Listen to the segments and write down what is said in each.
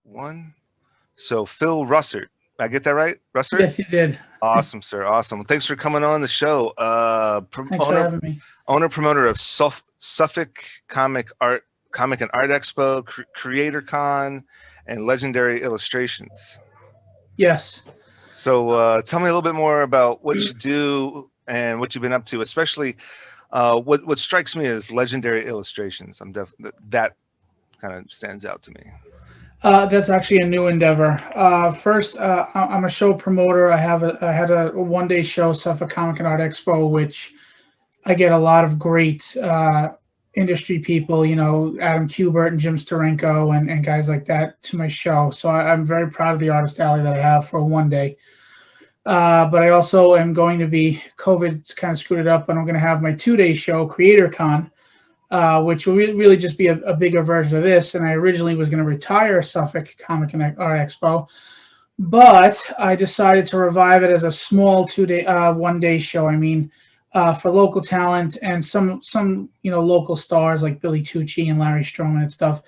one. So Phil Russert. I get that right? Russert? Yes, you did. Awesome, sir. Awesome. Thanks for coming on the show. Thanks for having me. Owner promoter of Suffolk Comic and Art Expo, Creatorcon, and Legendary Illustrations. Yes. So tell me a little bit more about what you do and what you've been up to, especially what strikes me as Legendary Illustrations. That kind of stands out to me. That's actually a new endeavor. First, I'm a show promoter. I had a one-day show, Suffolk Comic and Art Expo, which I get a lot of great industry people, you know, Adam Kubert and Jim Sterenko and guys like that to my show. So I'm very proud of the artist alley that I have for one day. But I also am going to be, COVID's kind of screwed it up, but I'm going to have my 2-day show, Creatorcon, which will really just be a bigger version of this. And I originally was going to retire Suffolk Comic and Art Expo, but I decided to revive it as a small 1-day show. I mean, for local talent and some local stars like Billy Tucci and Larry Stroman and stuff.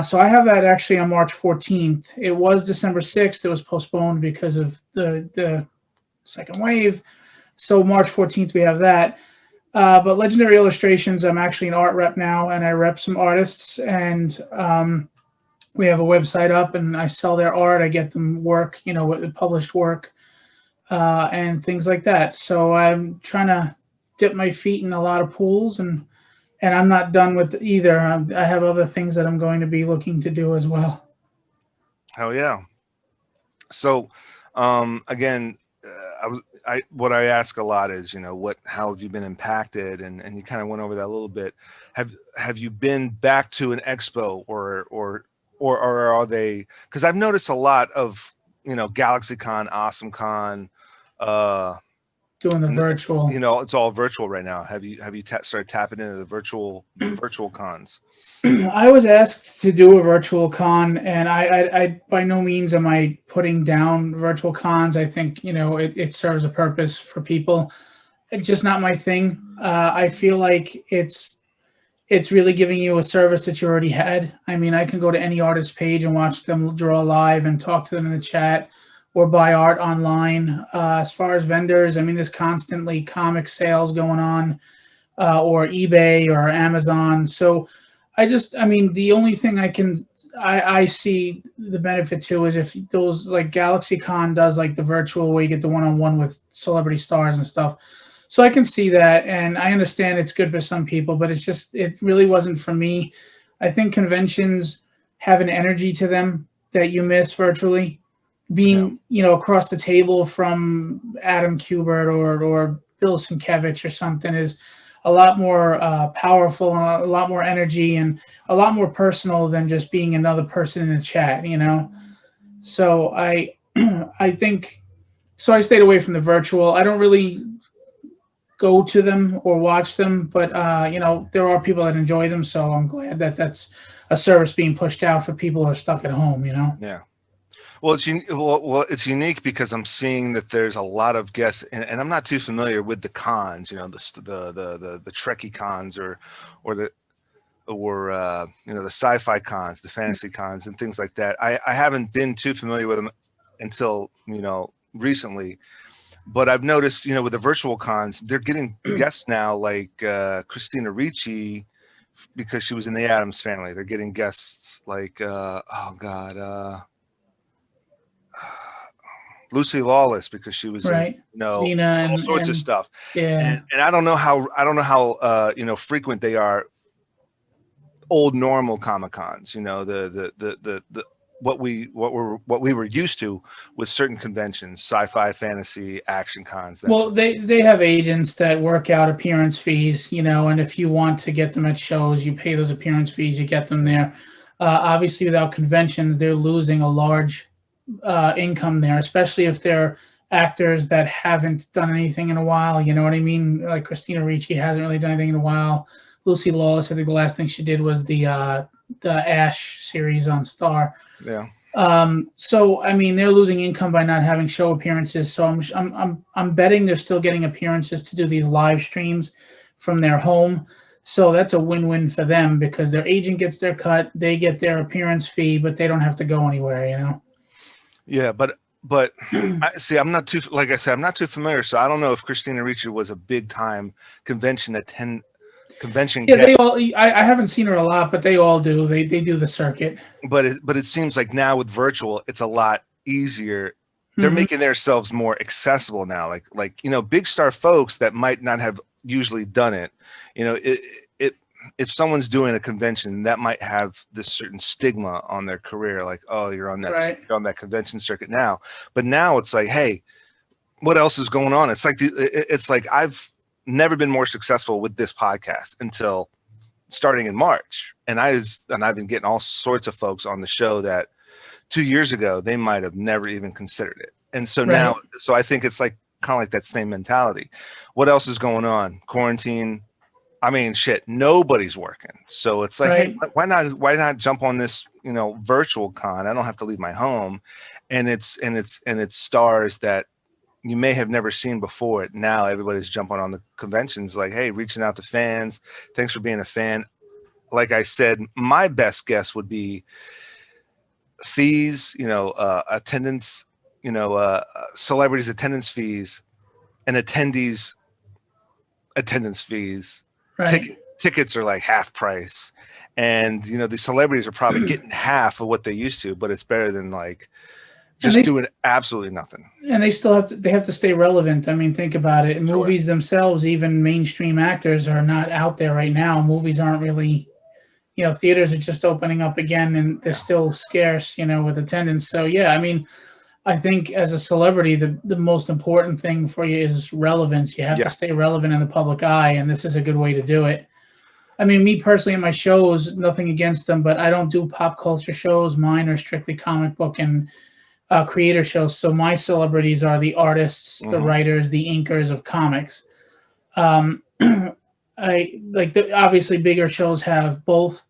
So I have that actually on March 14th. It was December 6th. It was postponed because of the second wave. So March 14th we have that. But Legendary Illustrations, I'm actually an art rep now, and I rep some artists, and we have a website up, and I sell their art. I get them work, published work, and things like that. So I'm trying to dip my feet in a lot of pools, and I'm not done with either. I have other things that I'm going to be looking to do as well. Hell yeah. So, again, what I ask a lot is, how have you been impacted? And you kind of went over that a little bit. Have you been back to an expo or are they, because I've noticed a lot of, GalaxyCon, AwesomeCon, doing the virtual, it's all virtual right now. Have you started tapping into the virtual cons? I was asked to do a virtual con, and I by no means am I putting down virtual cons. I think it serves a purpose for people. It's just not my thing. I feel like it's really giving you a service that you already had. I mean, I can go to any artist page and watch them draw live and talk to them in the chat, or buy art online. As far as vendors, I mean, there's constantly comic sales going on, or eBay or Amazon. So the only thing I see the benefit to is if those, like GalaxyCon does, like the virtual where you get the one-on-one with celebrity stars and stuff. So I can see that, and I understand it's good for some people, but it really wasn't for me. I think conventions have an energy to them that you miss virtually. Being, across the table from Adam Kubert or Bill Sienkiewicz or something is a lot more powerful and a lot more energy and a lot more personal than just being another person in the chat, So I think, so I stayed away from the virtual. I don't really go to them or watch them, but there are people that enjoy them, so I'm glad that that's a service being pushed out for people who are stuck at home, Yeah. Well, it's unique because I'm seeing that there's a lot of guests, and I'm not too familiar with the cons, the Trekkie cons or the sci-fi cons, the fantasy cons, and things like that. I haven't been too familiar with them until recently, but I've noticed with the virtual cons, they're getting guests now like Christina Ricci, because she was in the Addams Family. They're getting guests like Lucy Lawless, because she was right. in, all sorts of stuff. Yeah. And I don't know how frequent they are. Old normal Comic Cons, the what we were used to with certain conventions, sci-fi, fantasy, action cons. Well, they have agents that work out appearance fees, and if you want to get them at shows, you pay those appearance fees, you get them there. Obviously, without conventions, they're losing a large income there, especially if they're actors that haven't done anything in a while. You know what I mean? Like Christina Ricci hasn't really done anything in a while. Lucy Lawless, I think the last thing she did was the Ash series on Star. Yeah. So I mean, they're losing income by not having show appearances. So I'm betting they're still getting appearances to do these live streams from their home. So that's a win-win for them because their agent gets their cut, they get their appearance fee, but they don't have to go anywhere, you know? Yeah, but see, I'm not too, like I said, I'm not too familiar, so I don't know if Christina Ricci was a big time convention Yeah, guest. they all. I haven't seen her a lot, but they all do. They do the circuit. But it seems like now with virtual, it's a lot easier. They're Mhm. making themselves more accessible now. Like you know, big star folks that might not have usually done it. You know, it if someone's doing a convention, that might have this certain stigma on their career, like, oh, you're on Right. that convention circuit now. But now it's like, hey, what else is going on? It's like I've never been more successful with this podcast until starting in March. And I've been getting all sorts of folks on the show that 2 years ago, they might have never even considered it. And so Right. now, so I think it's like kind of like that same mentality. What else is going on? Quarantine. I mean, shit, nobody's working. So it's like, Right. hey, why not jump on this, you know, virtual con? I don't have to leave my home. And it's stars that you may have never seen before. Now everybody's jumping on the conventions, like, hey, reaching out to fans. Thanks for being a fan. Like I said, my best guess would be fees, you know, attendance, you know, celebrities' attendance fees and attendees' attendance fees. Right. Tickets are like half price. And, you know, the celebrities are probably getting half of what they used to, but it's better than like And just doing absolutely nothing. they still have to. They have to stay relevant. I mean, think about it. Sure. Movies themselves, even mainstream actors, are not out there right now. Movies aren't really. You know, theaters are just opening up again, and they're still scarce. You know, with attendance. So yeah, I mean, I think as a celebrity, the most important thing for you is relevance. You have to stay relevant in the public eye, and this is a good way to do it. I mean, me personally, at my shows, nothing against them, but I don't do pop culture shows. Mine are strictly comic book and creator shows. So my celebrities are the artists, the writers, the inkers of comics. I like obviously bigger shows have both,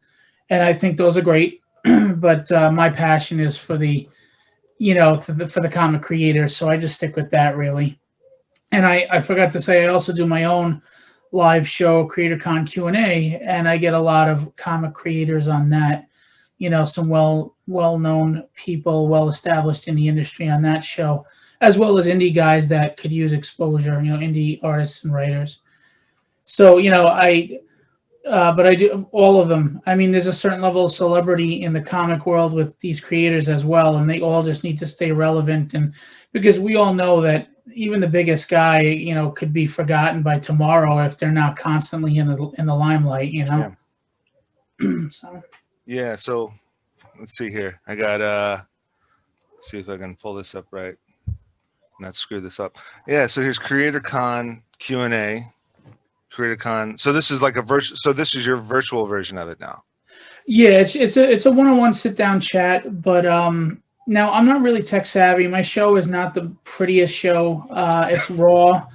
and I think those are great. But my passion is for the, you know, for the comic creators. So I just stick with that really. And I forgot to say I also do my own live show, Creatorcon Q&A, and I get a lot of comic creators on that. You know, some well-known people, well established in the industry on that show, as well as indie guys that could use exposure. You know, indie artists and writers. So you know, but I do all of them. I mean, there's a certain level of celebrity in the comic world with these creators as well, and they all just need to stay relevant. And because we all know that even the biggest guy, you know, could be forgotten by tomorrow if they're not constantly in the limelight. You know. Yeah. So. Yeah. So let's see here. I got see if I can pull this up right. Not screw this up. Yeah. So here's Creatorcon Q&A. Creatorcon. So this is like a virtual. So this is your virtual version of it now. Yeah, it's a one-on-one sit-down chat, but now I'm not really tech savvy. My show is not the prettiest show. It's raw.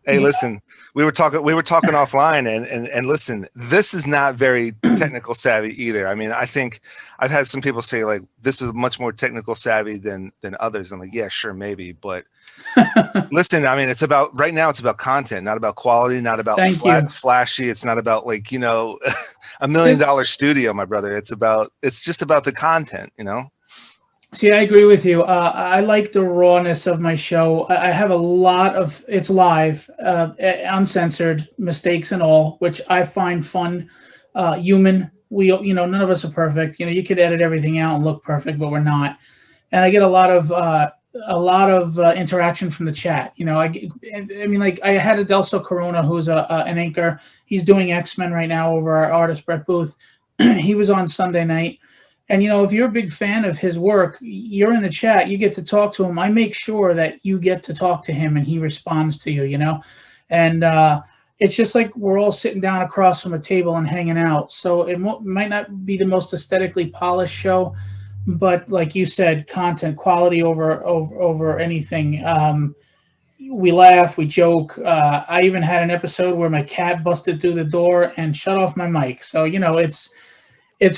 Hey, listen, we were talking offline, and listen, this is not very technical savvy either. I mean, I think I've had some people say like this is much more technical savvy than others. I'm like, yeah, sure, maybe, but listen, I mean, it's about right now. It's about content, not about quality, not about flashy. It's not about like, you know, $1 million studio, my brother. It's just about the content, you know. See, I agree with you. I like the rawness of my show. I have a lot of it's live, uncensored, mistakes and all, which I find fun. Human. We, you know, none of us are perfect. You know, you could edit everything out and look perfect, but we're not. And I get a lot of interaction from the chat. You know, I mean, like I had Adelso Corona, who's an anchor. He's doing X-Men right now over our artist Brett Booth. He was on Sunday night. And, you know, if you're a big fan of his work, you're in the chat, you get to talk to him. I make sure that you get to talk to him and he responds to you, you know. And it's just like we're all sitting down across from a table and hanging out. So it might not be the most aesthetically polished show, but like you said, content, quality over anything. We laugh, we joke. I even had an episode where my cat busted through the door and shut off my mic. So, you know, it's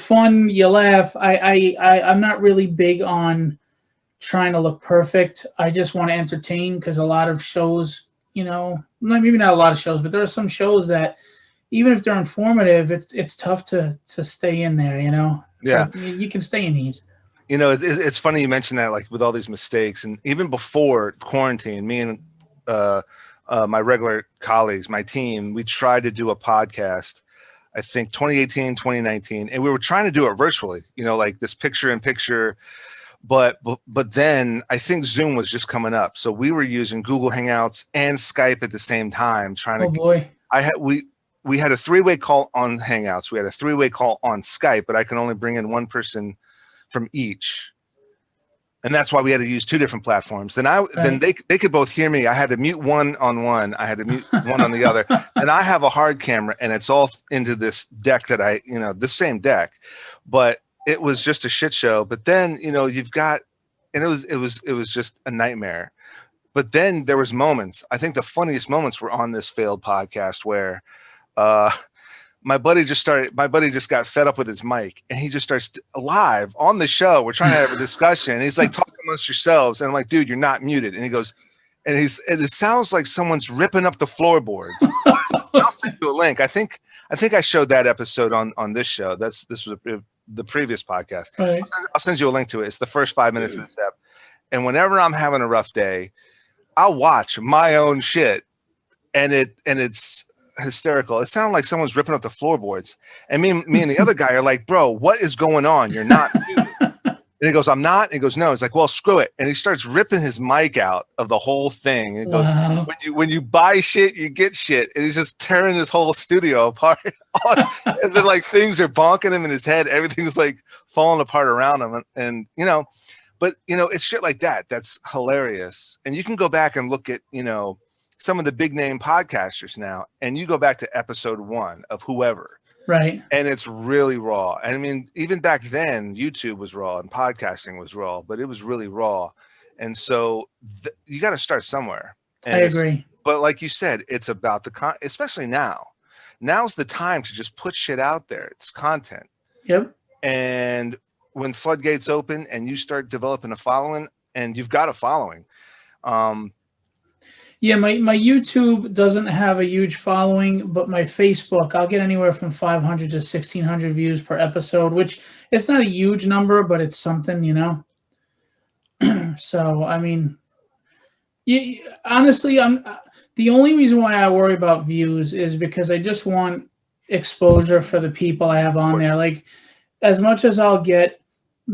fun. You laugh. I'm not really big on trying to look perfect. I just want to entertain because a lot of shows, you know, maybe not a lot of shows, but there are some shows that, even if they're informative, it's tough to stay in there, you know. Yeah. But you can stay in these. You know, it's funny you mentioned that, like with all these mistakes, and even before quarantine, me and my regular colleagues, my team, we tried to do a podcast, I think 2018, 2019, and we were trying to do it virtually, you know, like this picture in picture, but then I think Zoom was just coming up. So we were using Google Hangouts and Skype at the same time, trying Oh to, boy. we had a 3-way call on Hangouts. We had a 3-way call on Skype, but I could only bring in one person from each. And that's why we had to use 2 different platforms. Then they could both hear me. I had to mute one on one. I had to mute one on the other. And I have a hard camera, and it's all into this deck that the same deck, but it was just a shit show. But then, you've got, and it was just a nightmare. But then there was moments. I think the funniest moments were on this failed podcast where, my buddy just got fed up with his mic, and he just starts live on the show. We're trying to have a discussion. And he's like, talk amongst yourselves. And I'm like, dude, you're not muted. And he goes, and it sounds like someone's ripping up the floorboards. I'll send you a link. I think I showed that episode on this show. This was the previous podcast. Right. I'll send you a link to it. It's the first 5 minutes of this ep. And whenever I'm having a rough day, I'll watch my own shit, and it's hysterical. It sounded like someone's ripping up the floorboards, and me and the other guy are like, bro, what is going on? You're not muted. And he goes, I'm not. And he goes, no. He's like, well, screw it. And he starts ripping his mic out of the whole thing. And he goes, when you buy shit, you get shit. And he's just tearing his whole studio apart. And then like things are bonking him in his head. Everything's like falling apart around him. And but it's shit like that. That's hilarious. And you can go back and look at, some of the big name podcasters now, and you go back to episode 1 of whoever, right? And it's really raw. And I mean, even back then, YouTube was raw and podcasting was raw, but it was really raw. And so you got to start somewhere. And I agree. But like you said, it's about especially now. Now's the time to just put shit out there. It's content. Yep. And when floodgates open and you start developing a following, and you've got a following, yeah, my YouTube doesn't have a huge following, but my Facebook, I'll get anywhere from 500 to 1,600 views per episode, which it's not a huge number, but it's something, So, I mean, honestly, the only reason why I worry about views is because I just want exposure for the people I have on there. Like, as much as I'll get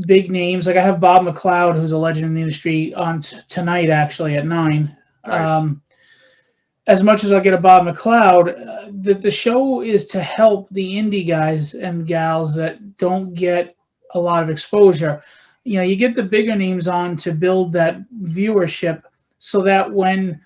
big names, like I have Bob McLeod, who's a legend in the industry, on tonight, actually, at 9. Nice. As much as I'll get a Bob McLeod, the show is to help the indie guys and gals that don't get a lot of exposure. You get the bigger names on to build that viewership, so that when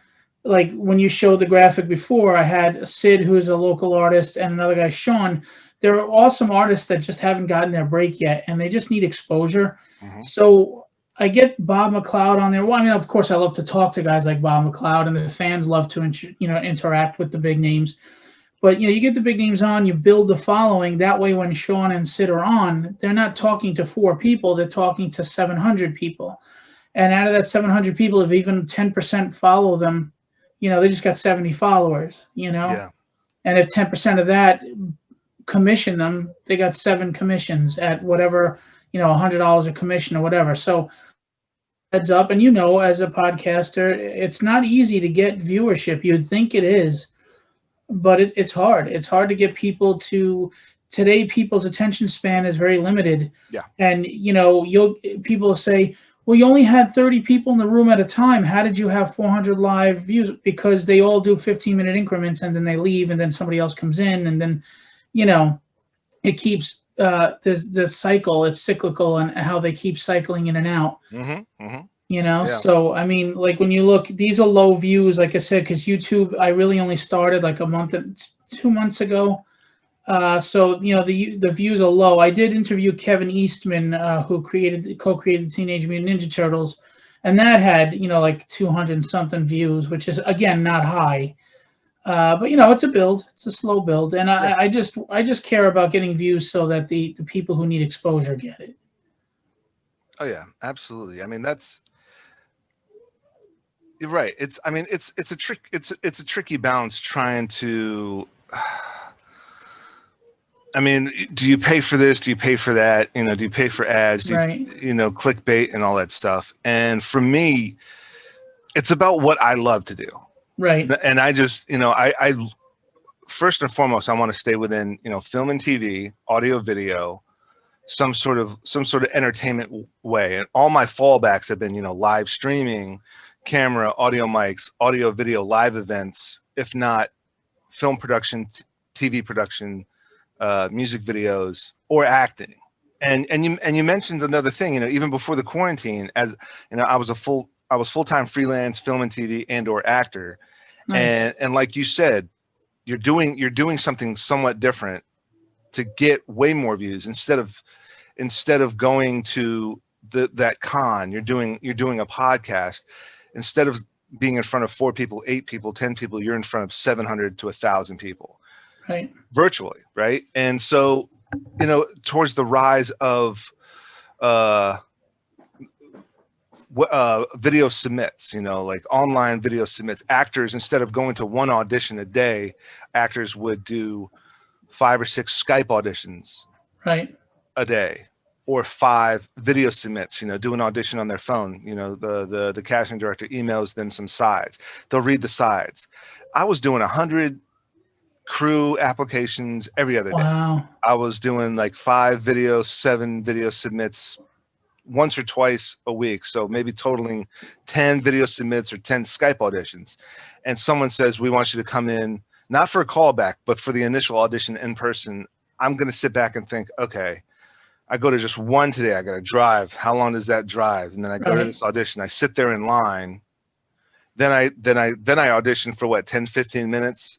you showed the graphic before, I had Sid, who is a local artist, and another guy, Sean. There are awesome artists that just haven't gotten their break yet, and they just need exposure. Mm-hmm. So I get Bob McLeod on there. Well, I mean, of course, I love to talk to guys like Bob McLeod, and the fans love to, interact with the big names. But, you get the big names on, you build the following. That way, when Sean and Sid are on, they're not talking to 4 people. They're talking to 700 people. And out of that 700 people, if even 10% follow them, they just got 70 followers, Yeah. And if 10% of that commission them, they got 7 commissions at whatever, $100 a commission or whatever. So heads up. And as a podcaster, it's not easy to get viewership. You'd think it is, but it's hard. It's hard to get people to. Today, people's attention span is very limited. Yeah. And people say, well, you only had 30 people in the room at a time. How did you have 400 live views? Because they all do 15-minute increments, and then they leave, and then somebody else comes in, and then it keeps there's the cycle. It's cyclical, and how they keep cycling in and out. Mm-hmm. Mm-hmm. Yeah. So I mean, like when you look, these are low views, like I said, because YouTube, I really only started like 2 months ago. So the views are low. I did interview Kevin Eastman, who co-created Teenage Mutant Ninja Turtles, and that had like 200 something views, which is again not high. But it's a build. It's a slow build, and I just care about getting views so that the people who need exposure get it. Oh yeah, absolutely. I mean, you're right. It's a tricky balance trying to I mean, do you pay for this? Do you pay for that? You know, do you pay for ads? Do Right. you know, clickbait and all that stuff. And for me, it's about what I love to do. Right. And I just, you know, I first and foremost, I want to stay within, you know, film and TV, audio, video, some sort of entertainment way. And all my fallbacks have been, you know, live streaming, camera, audio mics, audio, video, live events, if not film production, TV production, music videos, or acting. And you mentioned another thing, you know, even before the quarantine, as you know, I was full-time freelance film and TV and or actor. Nice. And like you said, you're doing something somewhat different to get way more views instead of going to that con. You're doing a podcast. Instead of being in front of 4 people, 8 people, 10 people, you're in front of 700 to 1,000 people. Right. Virtually, right? And so, you know, towards the rise of video submits, you know, like online video submits, actors, instead of going to 1 audition a day, actors would do 5 or 6 Skype auditions Right. a day, or 5 video submits, you know, do an audition on their phone. You know, the casting director emails them some sides. They'll read the sides. I was doing 100 crew applications every other day. Wow. I was doing like 5 videos, 7 video submits once or twice a week. So maybe totaling 10 video submits or 10 Skype auditions. And someone says, we want you to come in, not for a callback, but for the initial audition in person. I'm going to sit back and think, okay, I go to just 1 today. I got to drive. How long does that drive? And then I go to this audition. I sit there in line. Then I audition for what, 10, 15 minutes.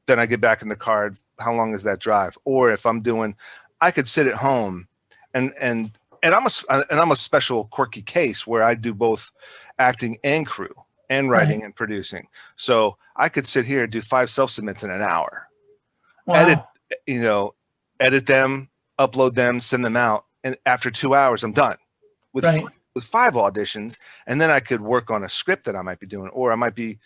Then I get back in the car. How long is that drive? Or if I'm doing, I could sit at home and I'm a special quirky case where I do both acting and crew and writing and producing. So I could sit here and do 5 self-submits in an hour. Wow. Edit them, upload them, send them out. And after 2 hours, I'm done with 5 auditions. And then I could work on a script that I might be doing, or I might be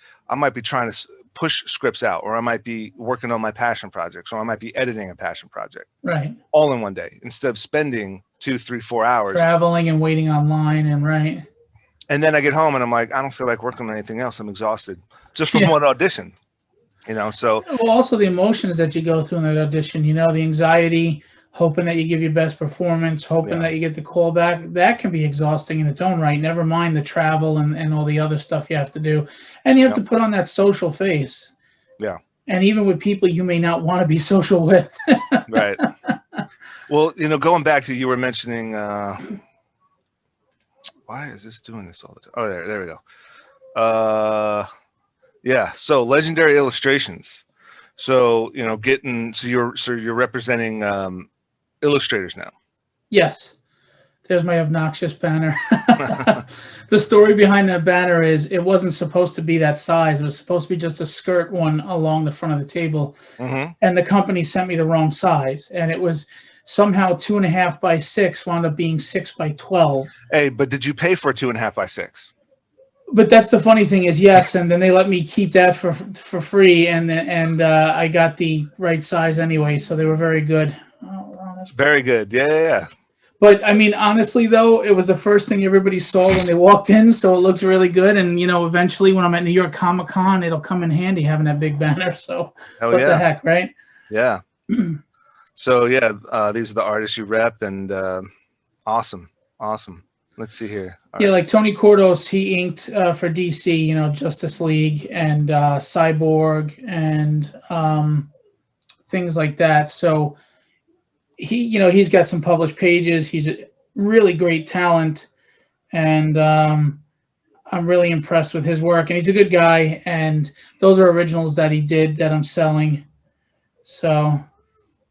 trying to push scripts out, or I might be working on my passion projects, or I might be editing a passion project. Right. All in one day, instead of spending 2, 3, 4 hours traveling and waiting online. And and then I get home and I'm like, I don't feel like working on anything else. I'm exhausted just from 1 audition, you know. So well, also the emotions that you go through in that audition, you know, the anxiety, hoping that you give your best performance, hoping that you get the call back, that can be exhausting in its own right. Never mind the travel and all the other stuff you have to do. And you have to put on that social face. Yeah. And even with people you may not want to be social with. Right. Well, you know, going back to, you were mentioning, why is this doing this all the time? Oh, there we go. Yeah. So Legendary Illustrations. So, you know, you're representing illustrators now. Yes. There's my obnoxious banner. The story behind that banner is it wasn't supposed to be that size. It was supposed to be just a skirt one along the front of the table. And the company sent me the wrong size. And it was somehow 2.5 by 6 wound up being 6 by 12. Hey, but did you pay for a 2.5 by 6? But that's the funny thing is, yes, and then they let me keep that for free, and I got the right size anyway, so they were very good. Oh, wow, very good. Yeah. But I mean, honestly, though, it was the first thing everybody saw when they walked in, so it looks really good. And you know, eventually, when I'm at New York Comic Con, it'll come in handy having that big banner. So what the heck, right? Yeah. So yeah, these are the artists you rep, and awesome. Let's see here. Yeah, like Tony Cordos, he inked for DC, you know, Justice League and Cyborg and things like that. So he, you know, he's got some published pages. He's a really great talent, and I'm really impressed with his work. And he's a good guy. And those are originals that he did that I'm selling. So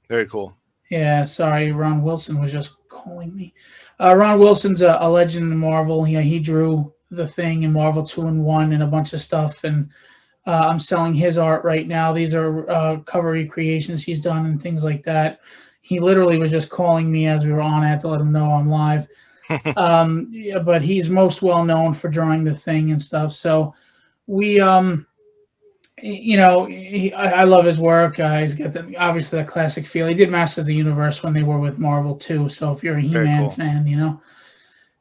very cool. Yeah, sorry, Ron Wilson was just calling me. Ron Wilson's a legend in Marvel. He drew The Thing in Marvel 2-in-1 and a bunch of stuff, and I'm selling his art right now. These are cover recreations he's done and things like that. He literally was just calling me as we were on. I had to let him know I'm live. Yeah, but he's most well known for drawing The Thing and stuff. So we you know, I love his work. He's got obviously that classic feel. He did Master of the Universe when they were with Marvel too. So if you're a Very He-Man cool. fan, you know,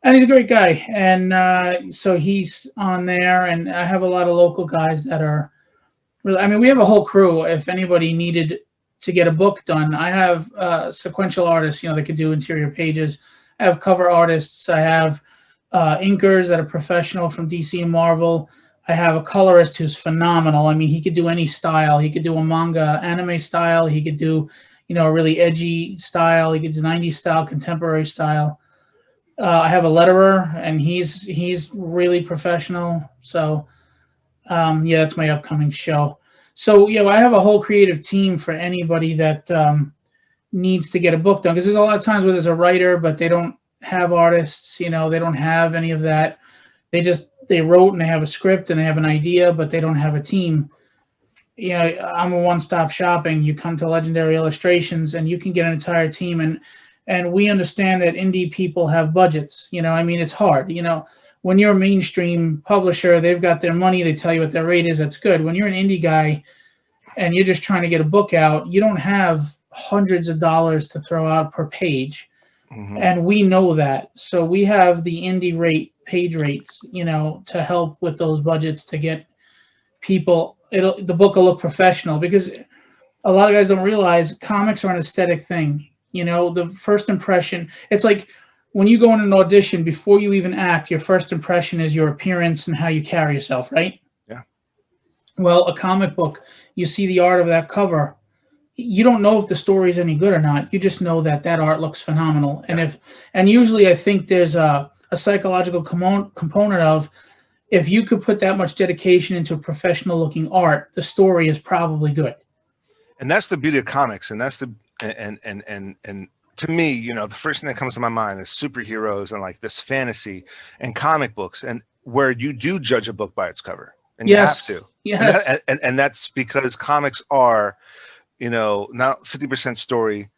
and he's a great guy. And so he's on there, and I have a lot of local guys that are really. I mean, we have a whole crew. If anybody needed to get a book done, I have sequential artists. You know, they could do interior pages. I have cover artists. I have inkers that are professional from DC and Marvel. I have a colorist who's phenomenal. I mean, he could do any style. He could do a manga anime style. He could do, you know, a really edgy style. He could do 90s style, contemporary style. I have a letterer, and he's really professional. So yeah, that's my upcoming show. So yeah, I have a whole creative team for anybody that needs to get a book done, because there's a lot of times where there's a writer, but they don't have artists. You know, they don't have any of that. They wrote and they have a script and they have an idea, but they don't have a team. You know, I'm a one-stop shopping. You come to Legendary Illustrations and you can get an entire team, and we understand that indie people have budgets. You know, I mean, it's hard. You know, when you're a mainstream publisher, they've got their money. They tell you what their rate is. That's good. When you're an indie guy and you're just trying to get a book out, you don't have hundreds of dollars to throw out per page. Mm-hmm. And we know that. So we have the indie rate, page rates, you know, to help with those budgets to get people, the book will look professional, because a lot of guys don't realize comics are an aesthetic thing. You know, the first impression, it's like when you go in an audition, before you even act, your first impression is your appearance and how you carry yourself, right? Yeah. Well, a comic book, you see the art of that cover. You don't know if the story is any good or not. You just know that that art looks phenomenal. And usually I think there's a psychological component of, if you could put that much dedication into professional looking art, the story is probably good. And that's the beauty of comics. And that's and to me, you know, the first thing that comes to my mind is superheroes and like this fantasy and comic books, and where you do judge a book by its cover, and you have to. Yes. And that's because comics are, you know, not 50% story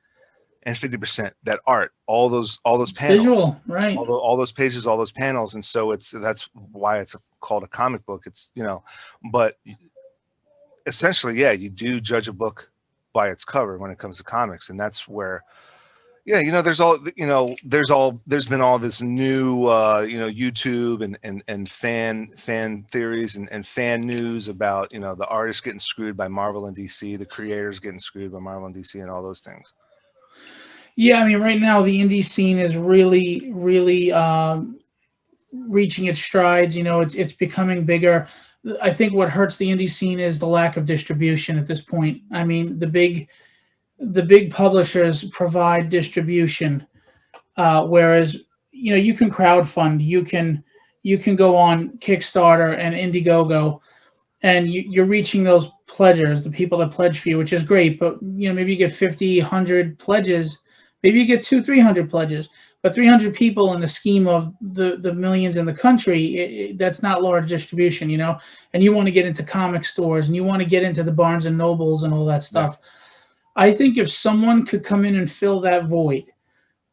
and 50% that art, all those panels, Visual, right? all those pages, all those panels. And so that's why it's called a comic book. It's, you know, but essentially, yeah, you do judge a book by its cover when it comes to comics. And that's where, yeah, you know, there's been all this new, you know, YouTube and fan theories and fan news about, you know, the artists getting screwed by Marvel and DC, the creators getting screwed by Marvel and DC, and all those things. Yeah, I mean, right now the indie scene is really, really reaching its strides. You know, it's becoming bigger. I think what hurts the indie scene is the lack of distribution at this point. I mean, the big publishers provide distribution, whereas, you know, you can crowdfund, you can go on Kickstarter and Indiegogo, and you're reaching those pledgers, the people that pledge for you, which is great. But, you know, maybe you get 50, 100 pledges, maybe you get 200, 300 pledges, but 300 people in the scheme of the millions in the country, that's not large distribution, you know. And you want to get into comic stores, and you want to get into the Barnes and Nobles and all that stuff. Yeah. I think if someone could come in and fill that void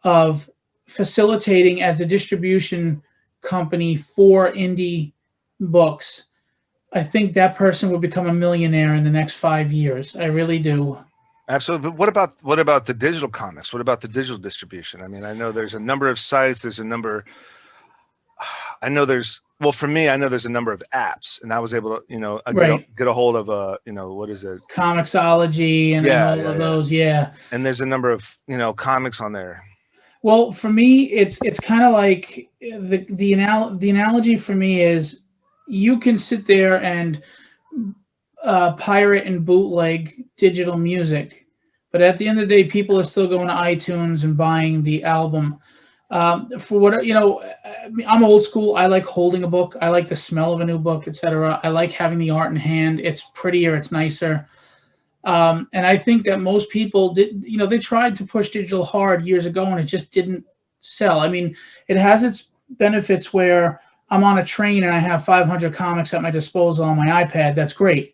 of facilitating as a distribution company for indie books, I think that person would become a millionaire in the next 5 years. I really do. Absolutely. But what about the digital comics? What about the digital distribution? I mean, I know there's a number of sites. There's a number. I know there's. Well, for me, I know there's a number of apps, and I was able to, you know, get a hold of a, you know, what is it? Comixology and all of those. Yeah. And there's a number of, you know, comics on there. Well, for me, it's kind of like the analogy for me is, you can sit there and pirate and bootleg digital music, but at the end of the day, people are still going to iTunes and buying the album. For what, you know, I'm old school. I like holding a book. I like the smell of a new book, etc. I like having the art in hand. It's prettier. It's nicer. And I think that most people did, you know, they tried to push digital hard years ago, and it just didn't sell. I mean, it has its benefits where I'm on a train and I have 500 comics at my disposal on my iPad. That's great.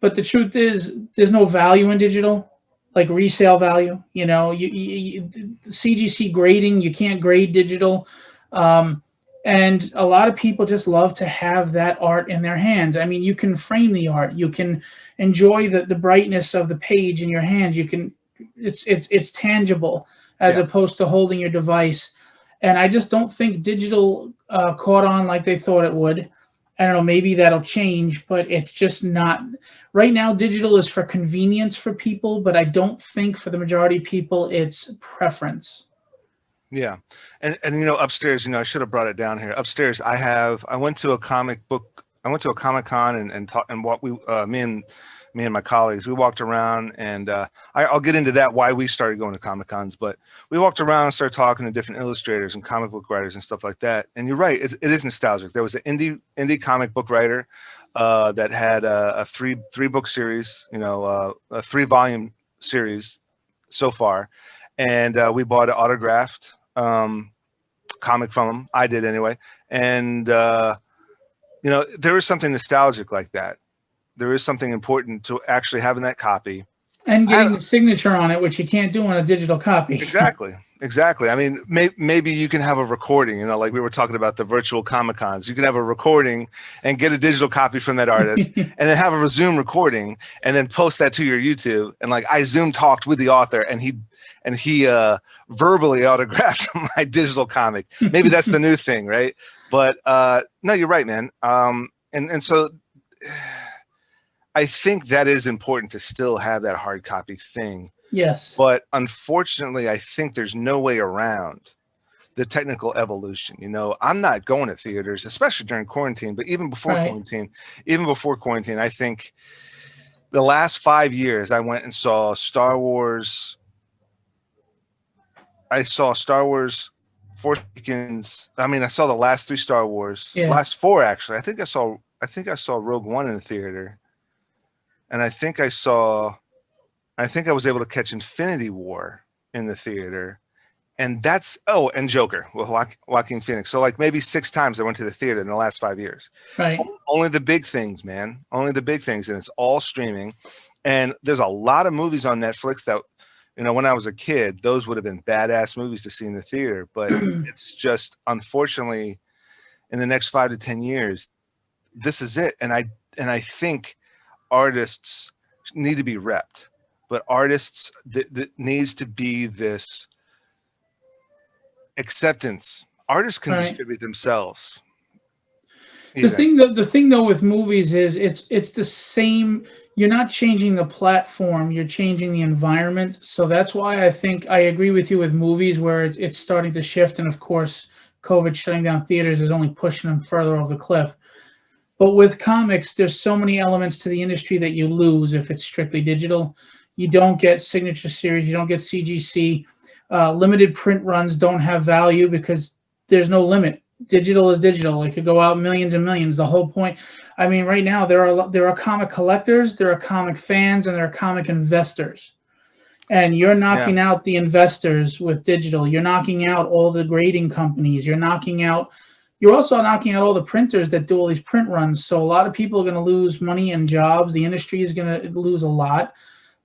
But the truth is, there's no value in digital, like resale value. You know, CGC grading, you can't grade digital. And a lot of people just love to have that art in their hands. I mean, you can frame the art, you can enjoy the brightness of the page in your hands. You can, it's tangible as Yeah. opposed to holding your device. And I just don't think digital caught on like they thought it would. I don't know, maybe that'll change, but it's just not. Right now, digital is for convenience for people, but I don't think for the majority of people it's preference. Yeah. And you know, upstairs, you know, I should have brought it down here. Upstairs, I went to a Comic Con and talk, and what we me and my colleagues, we walked around, and I'll get into that why we started going to Comic Cons, but we walked around and started talking to different illustrators and comic book writers and stuff like that. And you're right, it is nostalgic. There was an indie comic book writer that had a three book series, you know, a 3-volume series so far, and we bought an autographed comic from him. I did anyway. And you know, there is something nostalgic like that. There is something important to actually having that copy and getting the signature on it, which you can't do on a digital copy. Exactly. I mean, maybe you can have a recording, you know, like we were talking about the virtual Comic Cons. You can have a recording and get a digital copy from that artist and then have a Zoom recording and then post that to your YouTube. And like, I Zoom talked with the author and he verbally autographed my digital comic. Maybe that's the new thing, right? But no, you're right, man. And so I think that is important to still have that hard copy thing. Yes. But unfortunately, I think there's no way around the technical evolution. You know, I'm not going to theaters, especially during quarantine, but even before quarantine, I think the last 5 years I went and saw Star Wars. I saw Star Wars Force Awakens. I mean, I saw the last 3 Star Wars, last 4 actually. I think I saw Rogue One in the theater. And I think I was able to catch Infinity War in the theater. And that's, and Joker with Joaquin Phoenix. So like maybe 6 times I went to the theater in the last 5 years. Right. Only the big things, man. Only the big things. And it's all streaming. And there's a lot of movies on Netflix that, you know, when I was a kid, those would have been badass movies to see in the theater. But it's just, unfortunately, in the next 5 to 10 years, this is it. And I think artists need to be repped, but artists that needs to be this acceptance. Artists can distribute themselves. The thing though with movies is it's the same. You're not changing the platform, you're changing the environment. So that's why I think I agree with you with movies where it's starting to shift. And of course, COVID shutting down theaters is only pushing them further over the cliff. But with comics, there's so many elements to the industry that you lose if it's strictly digital. You don't get signature series, you don't get CGC. Limited print runs don't have value because there's no limit. Digital is digital. It could go out millions and millions. The whole point. I mean, right now there are comic collectors, there are comic fans, and there are comic investors. And you're knocking out the investors with digital. You're knocking out all the grading companies. You're also knocking out all the printers that do all these print runs. So a lot of people are going to lose money and jobs. The industry is going to lose a lot.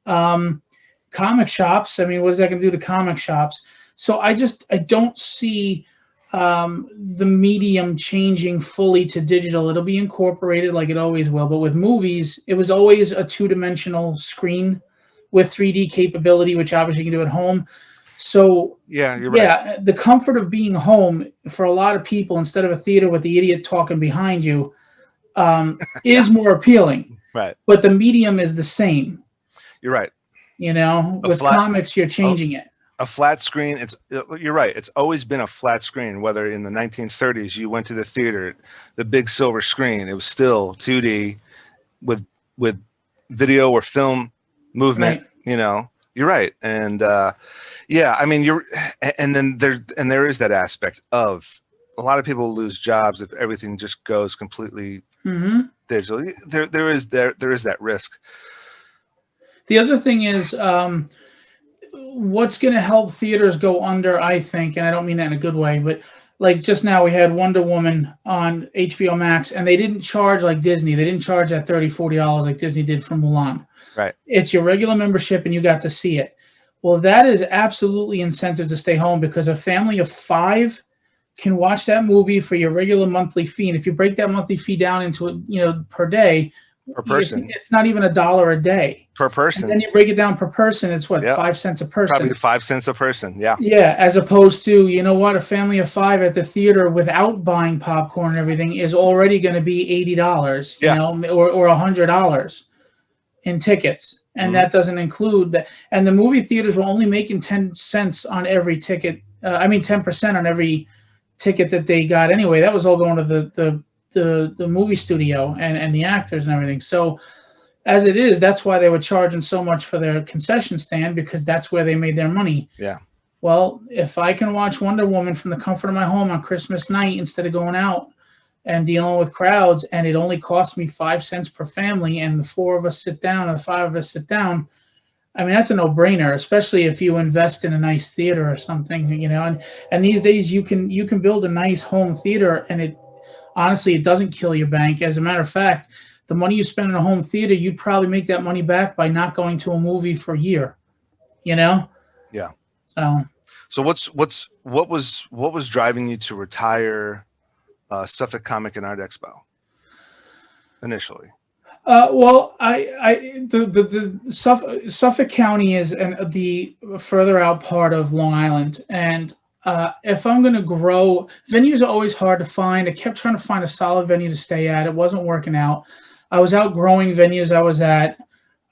Comic shops, I mean, what is that going to do to comic shops? So I don't see the medium changing fully to digital. It'll be incorporated like it always will. But with movies, it was always a 2-dimensional screen with 3D capability, which obviously you can do at home. So yeah, you're right. Yeah, the comfort of being home for a lot of people instead of a theater with the idiot talking behind you is more appealing. Right. But the medium is the same. You're right. You know, with comics, you're changing it. A flat screen. You're right. It's always been a flat screen. Whether in the 1930s you went to the theater, the big silver screen, it was still 2D with video or film movement. Right. You know, you're right. And yeah, I mean, there is that aspect of a lot of people lose jobs if everything just goes completely digital. There is that risk. The other thing is, what's going to help theaters go under, I think, and I don't mean that in a good way, but like just now we had Wonder Woman on HBO Max, and they didn't charge like Disney. They didn't charge that $30, $40 like Disney did for Mulan. Right. It's your regular membership, and you got to see it. Well, that is absolutely incentive to stay home because a family of 5 can watch that movie for your regular monthly fee. And if you break that monthly fee down into, per day, Per person. it's not even $1 a day. Per And person. then you break it down per person, it's what, Yep. 5 cents a person? Probably 5 cents a person. Yeah. Yeah, as opposed to, you know what, a family of 5 at the theater without buying popcorn and everything is already going to be $80, Yeah. or $100 in tickets. And that doesn't include that. And the movie theaters were only making 10 cents on every ticket. 10% on every ticket that they got anyway. That was all going to the movie studio and the actors and everything. So as it is, that's why they were charging so much for their concession stand, because that's where they made their money. Yeah. Well, if I can watch Wonder Woman from the comfort of my home on Christmas night instead of going out and dealing with crowds, and it only costs me 5 cents per family, and the 4 of us sit down or the 5 of us sit down, I mean, that's a no-brainer, especially if you invest in a nice theater or something, and these days you can build a nice home theater, and it doesn't kill your bank. As a matter of fact, the money you spend in a home theater, you'd probably make that money back by not going to a movie for a year, Yeah. So what was driving you to retire Suffolk Comic and Art Expo initially? Well, the Suffolk County is the further out part of Long Island, and if I'm going to grow, venues are always hard to find. I kept trying to find a solid venue to stay at. It wasn't working out. I was outgrowing venues I was at,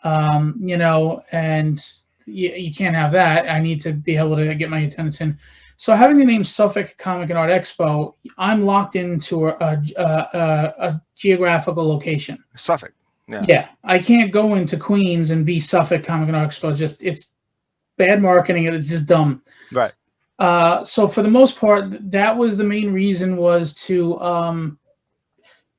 and you can't have that. I need to be able to get my attendance in. So having the name Suffolk Comic and Art Expo, I'm locked into a geographical location. Suffolk. Yeah. Yeah, I can't go into Queens and be Suffolk Comic and Art Expo. It's bad marketing. It's just dumb. Right. So for the most part, that was the main reason, was to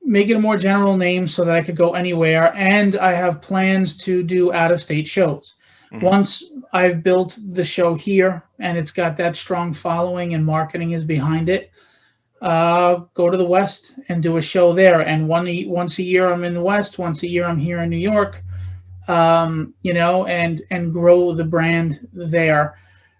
make it a more general name so that I could go anywhere. And I have plans to do out-of-state shows. Once I've built the show here and it's got that strong following and marketing is behind it, go to the West and do a show there. And once a year I'm in the West, once a year I'm here in New York, and grow the brand there,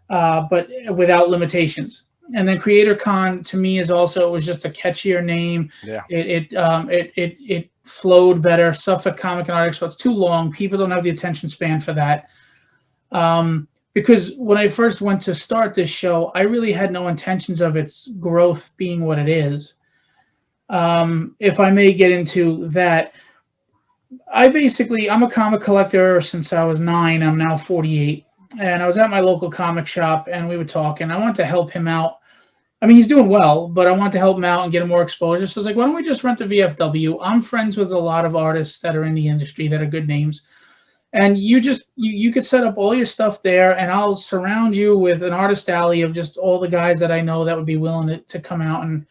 but without limitations. And then Creatorcon to me it was just a catchier name. Yeah. It flowed better. Suffolk Comic and Art Expo, it's too long. People don't have the attention span for that. Because when I first went to start this show, I really had no intentions of its growth being what it is. If I may get into that, I'm a comic collector since I was 9. I'm now 48. And I was at my local comic shop and we were talking. I wanted to help him out. I mean, he's doing well, but I want to help him out and get him more exposure. So I was like, why don't we just rent a VFW? I'm friends with a lot of artists that are in the industry that are good names. And you could set up all your stuff there, and I'll surround you with an artist alley of just all the guys that I know that would be willing to come out and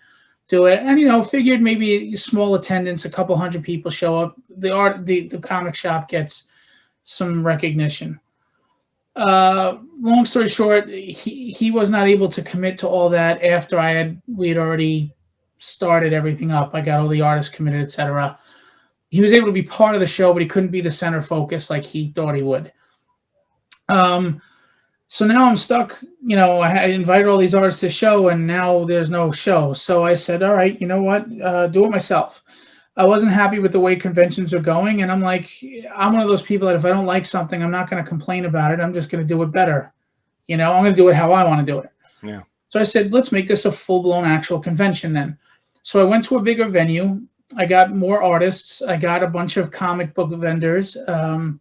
do it. And, figured maybe small attendance, a couple hundred people show up. The comic shop gets some recognition. Long story short, he was not able to commit to all that after we had already started everything up. I got all the artists committed, etc. He was able to be part of the show, but he couldn't be the center focus like he thought he would. So now I'm stuck. I invited all these artists to the show, and now there's no show. So I said, all right, you know what? Do it myself. I wasn't happy with the way conventions are going, and I'm like, I'm one of those people that if I don't like something, I'm not going to complain about it. I'm just going to do it better. I'm going to do it how I want to do it. Yeah. So I said, let's make this a full-blown actual convention then. So I went to a bigger venue. I got more artists. I got a bunch of comic book vendors, and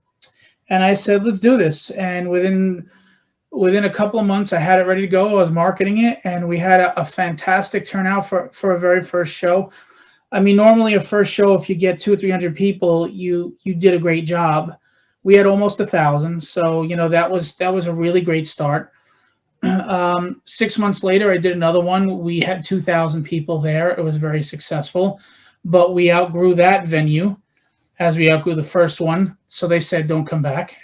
I said, let's do this. And within a couple of months, I had it ready to go. I was marketing it, and we had a fantastic turnout for a very first show. I mean, normally a first show, if you get 200 or 300 people, you did a great job. We had almost 1,000, so that was a really great start. 6 months later, I did another one. We had 2,000 people there. It was very successful. But we outgrew that venue as we outgrew the first one. So they said, don't come back.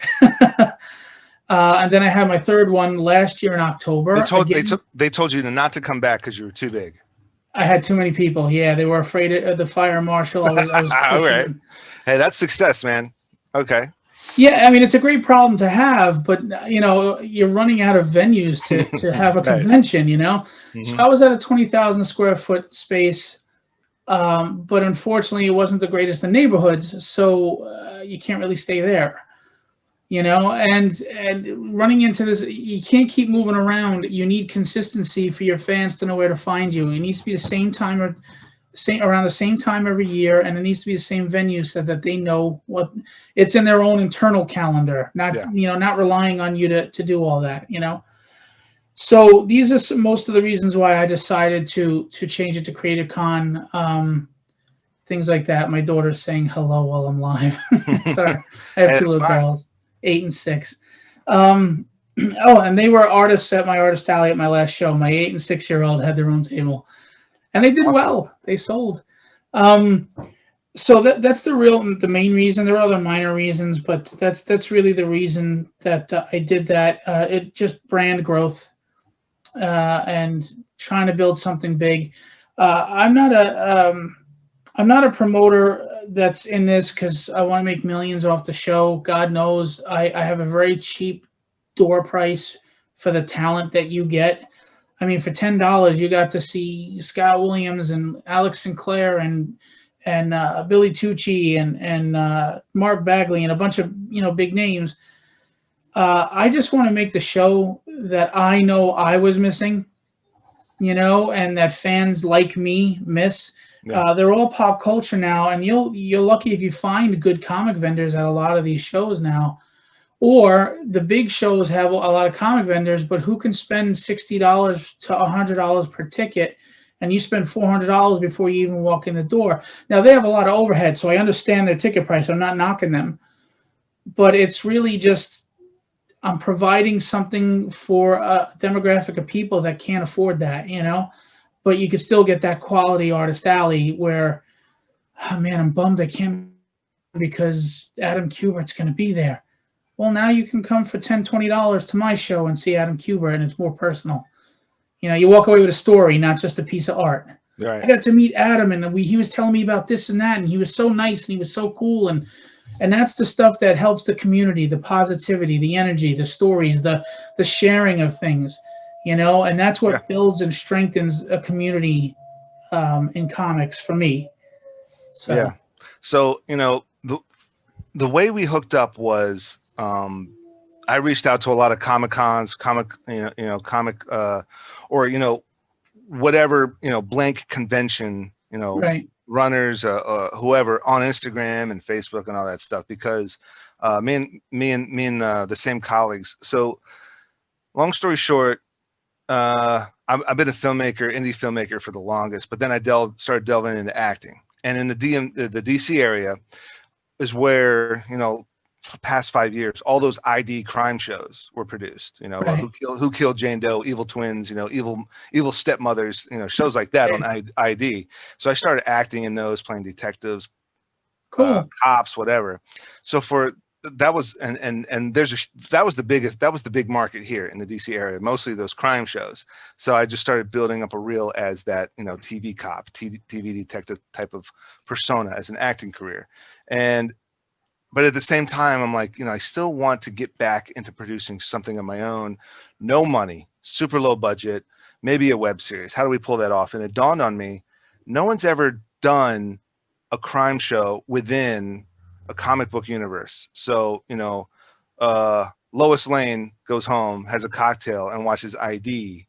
And then I had my third one last year in October. They told you not to come back because you were too big. I had too many people. Yeah, they were afraid of the fire marshal. I was all right. Hey, that's success, man. Okay. Yeah, I mean it's a great problem to have, but you know you're running out of venues to have a Right. convention. You know, so Hmm. I was at a 20,000 square foot space, but unfortunately it wasn't the greatest in neighborhoods, so you can't really stay there. You know, and running into this, you can't keep moving around. You need consistency for your fans to know where to find you. It needs to be the same time or same around the same time every year, and it needs to be the same venue so that they know what it's in their own internal calendar, not Yeah. not relying on you to do all that. You know, so these are most of the reasons why I decided to change it to Creatorcon. Things like that. My daughter's saying hello while I'm live. Sorry, I have Hey, two that's little fine. dolls, 8 and 6. Um, oh, and they were artists at my artist alley at my last show. My 8 and 6 year old had their own table, and they did Awesome. well. They sold. Um, so that's the main reason. There are other minor reasons, but that's really the reason that I did that. It just brand growth and trying to build something big. I'm not a promoter that's in this because I want to make millions off the show. God knows I have a very cheap door price for the talent that you get. I mean, for $10, you got to see Scott Williams and Alex Sinclair and Billy Tucci and Mark Bagley and a bunch of big names. I just want to make the show that I know I was missing, and that fans like me miss. Yeah. They're all pop culture now, and you're lucky if you find good comic vendors at a lot of these shows now. Or the big shows have a lot of comic vendors, but who can spend $60 to $100 per ticket, and you spend $400 before you even walk in the door? Now they have a lot of overhead, so I understand their ticket price. I'm not knocking them, but it's really just I'm providing something for a demographic of people that can't afford that. But you could still get that quality artist alley where, oh man, I'm bummed I can't because Adam Kubert's going to be there. Well, now you can come for $10, $20 to my show and see Adam Kubert, and it's more personal. You walk away with a story, not just a piece of art. I Right. got to meet Adam, and he was telling me about this and that, and he was so nice and he was so cool, and that's the stuff that helps the community, the positivity, the energy, the stories, the sharing of things, and that's Yeah. what builds and strengthens a community in comics for me. Yeah. So So, the way we hooked up was I reached out to a lot of Comic Cons, comic or whatever, blank convention, right, runners, whoever on Instagram and Facebook and all that stuff, because me and the same colleagues. So long story short, I've been a filmmaker, indie filmmaker for the longest, but then I started delving into acting, and in the DC area is where past 5 years all those ID crime shows were produced. right, Who killed Jane Doe, Evil Twins, evil stepmothers, shows like that on right. ID. So I started acting in those, playing detectives, Cool. cops, whatever. So for that was and that was the big market here in the DC area, mostly those crime shows. So I just started building up a reel as that TV cop, TV detective type of persona as an acting career. And but at the same time, I'm like, I still want to get back into producing something of my own. No money, super low budget, maybe a web series. How do we pull that off? And it dawned on me, no one's ever done a crime show within a comic book universe. So, Lois Lane goes home, has a cocktail, and watches ID.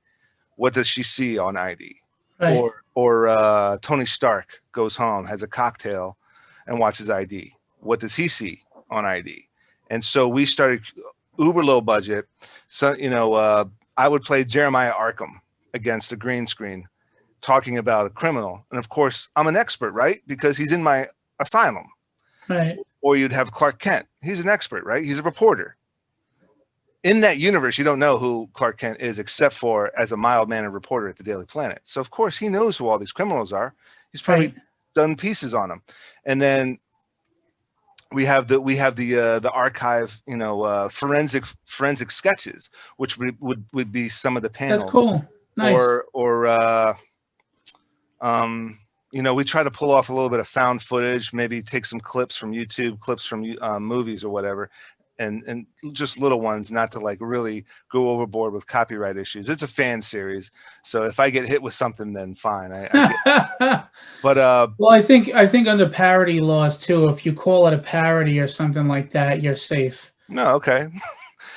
What does she see on ID? Right. Or Tony Stark goes home, has a cocktail, and watches ID. What does he see on ID? And so we started uber low budget. So I would play Jeremiah Arkham against a green screen, talking about a criminal, and of course I'm an expert, right? Because he's in my asylum. Right. Or you'd have Clark Kent. He's an expert, right? He's a reporter. In that universe, you don't know who Clark Kent is except for as a mild-mannered reporter at the Daily Planet. So of course he knows who all these criminals are. He's probably Right. done pieces on them. And then we have the archive, forensic sketches, which would be some of the That's panel, cool. Nice. or you know, we try to pull off a little bit of found footage, maybe take some clips from YouTube, clips from movies or whatever, and just little ones, not to like really go overboard with copyright issues. It's a fan series, so if I get hit with something, then fine. But well, I think under parody laws too, if you call it a parody or something like that, you're safe. no, okay.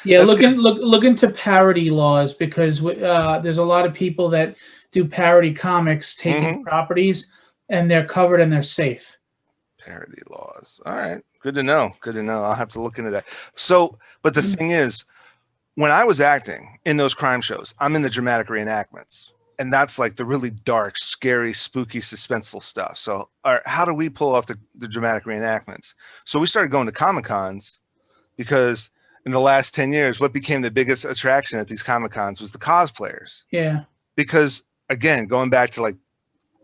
Yeah, That's look into parody laws, because there's a lot of people that do parody comics taking properties, and they're covered and they're safe. Parody laws. All right. Good to know. Good to know. I'll have to look into that. So, but the thing is, when I was acting in those crime shows, I'm in the dramatic reenactments. And that's like the really dark, scary, spooky, suspenseful stuff. So how do we pull off the dramatic reenactments? So we started going to Comic Cons, because in the last 10 years, what became the biggest attraction at these Comic Cons was the cosplayers. Yeah. Because again, going back to like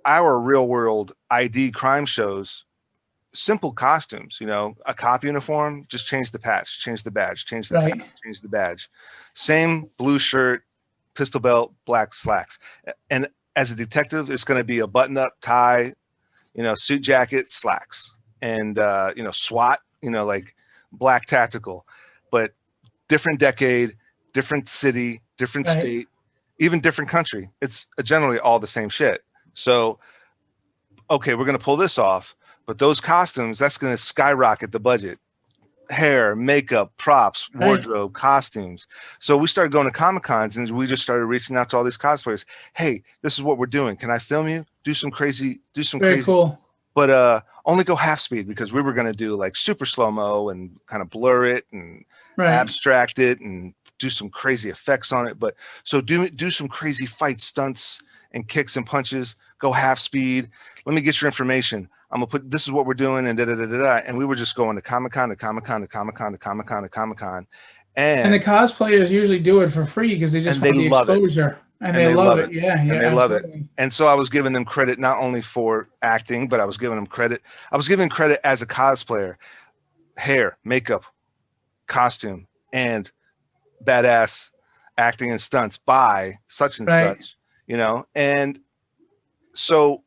our real world ID crime shows, simple costumes, you know, a cop uniform, just change the patch, change the badge, change the patch, change the badge. Same blue shirt, pistol belt, black slacks. And as a detective, it's going to be a button-up tie, you know, suit jacket, slacks, and you know, SWAT, you know, like black tactical, but different decade, different city, different state, even different country. It's generally all the same shit. So, okay, we're going to pull this off, but those costumes, that's going to skyrocket the budget. Hair, makeup, props, wardrobe, costumes. So we started going to Comic Cons, and we just started reaching out to all these cosplayers. Hey, this is what we're doing. Can I film you? Do some crazy. Very cool. But only go half speed, because we were going to do like super slow-mo and kind of blur it and abstract it and do some crazy effects on it. But so do some crazy fight stunts and kicks and punches. Go half speed. Let me get your information. I'm gonna put, this is what we're doing, and and we were just going to Comic Con to Comic Con to Comic Con to Comic Con to Comic Con, and the cosplayers usually do it for free because they just want the exposure, and they love it. Yeah, and they love it. And so I was giving them credit not only for acting, but I was giving them credit. I was giving credit as a cosplayer, hair, makeup, costume, and badass acting and stunts by such and such, you know. And so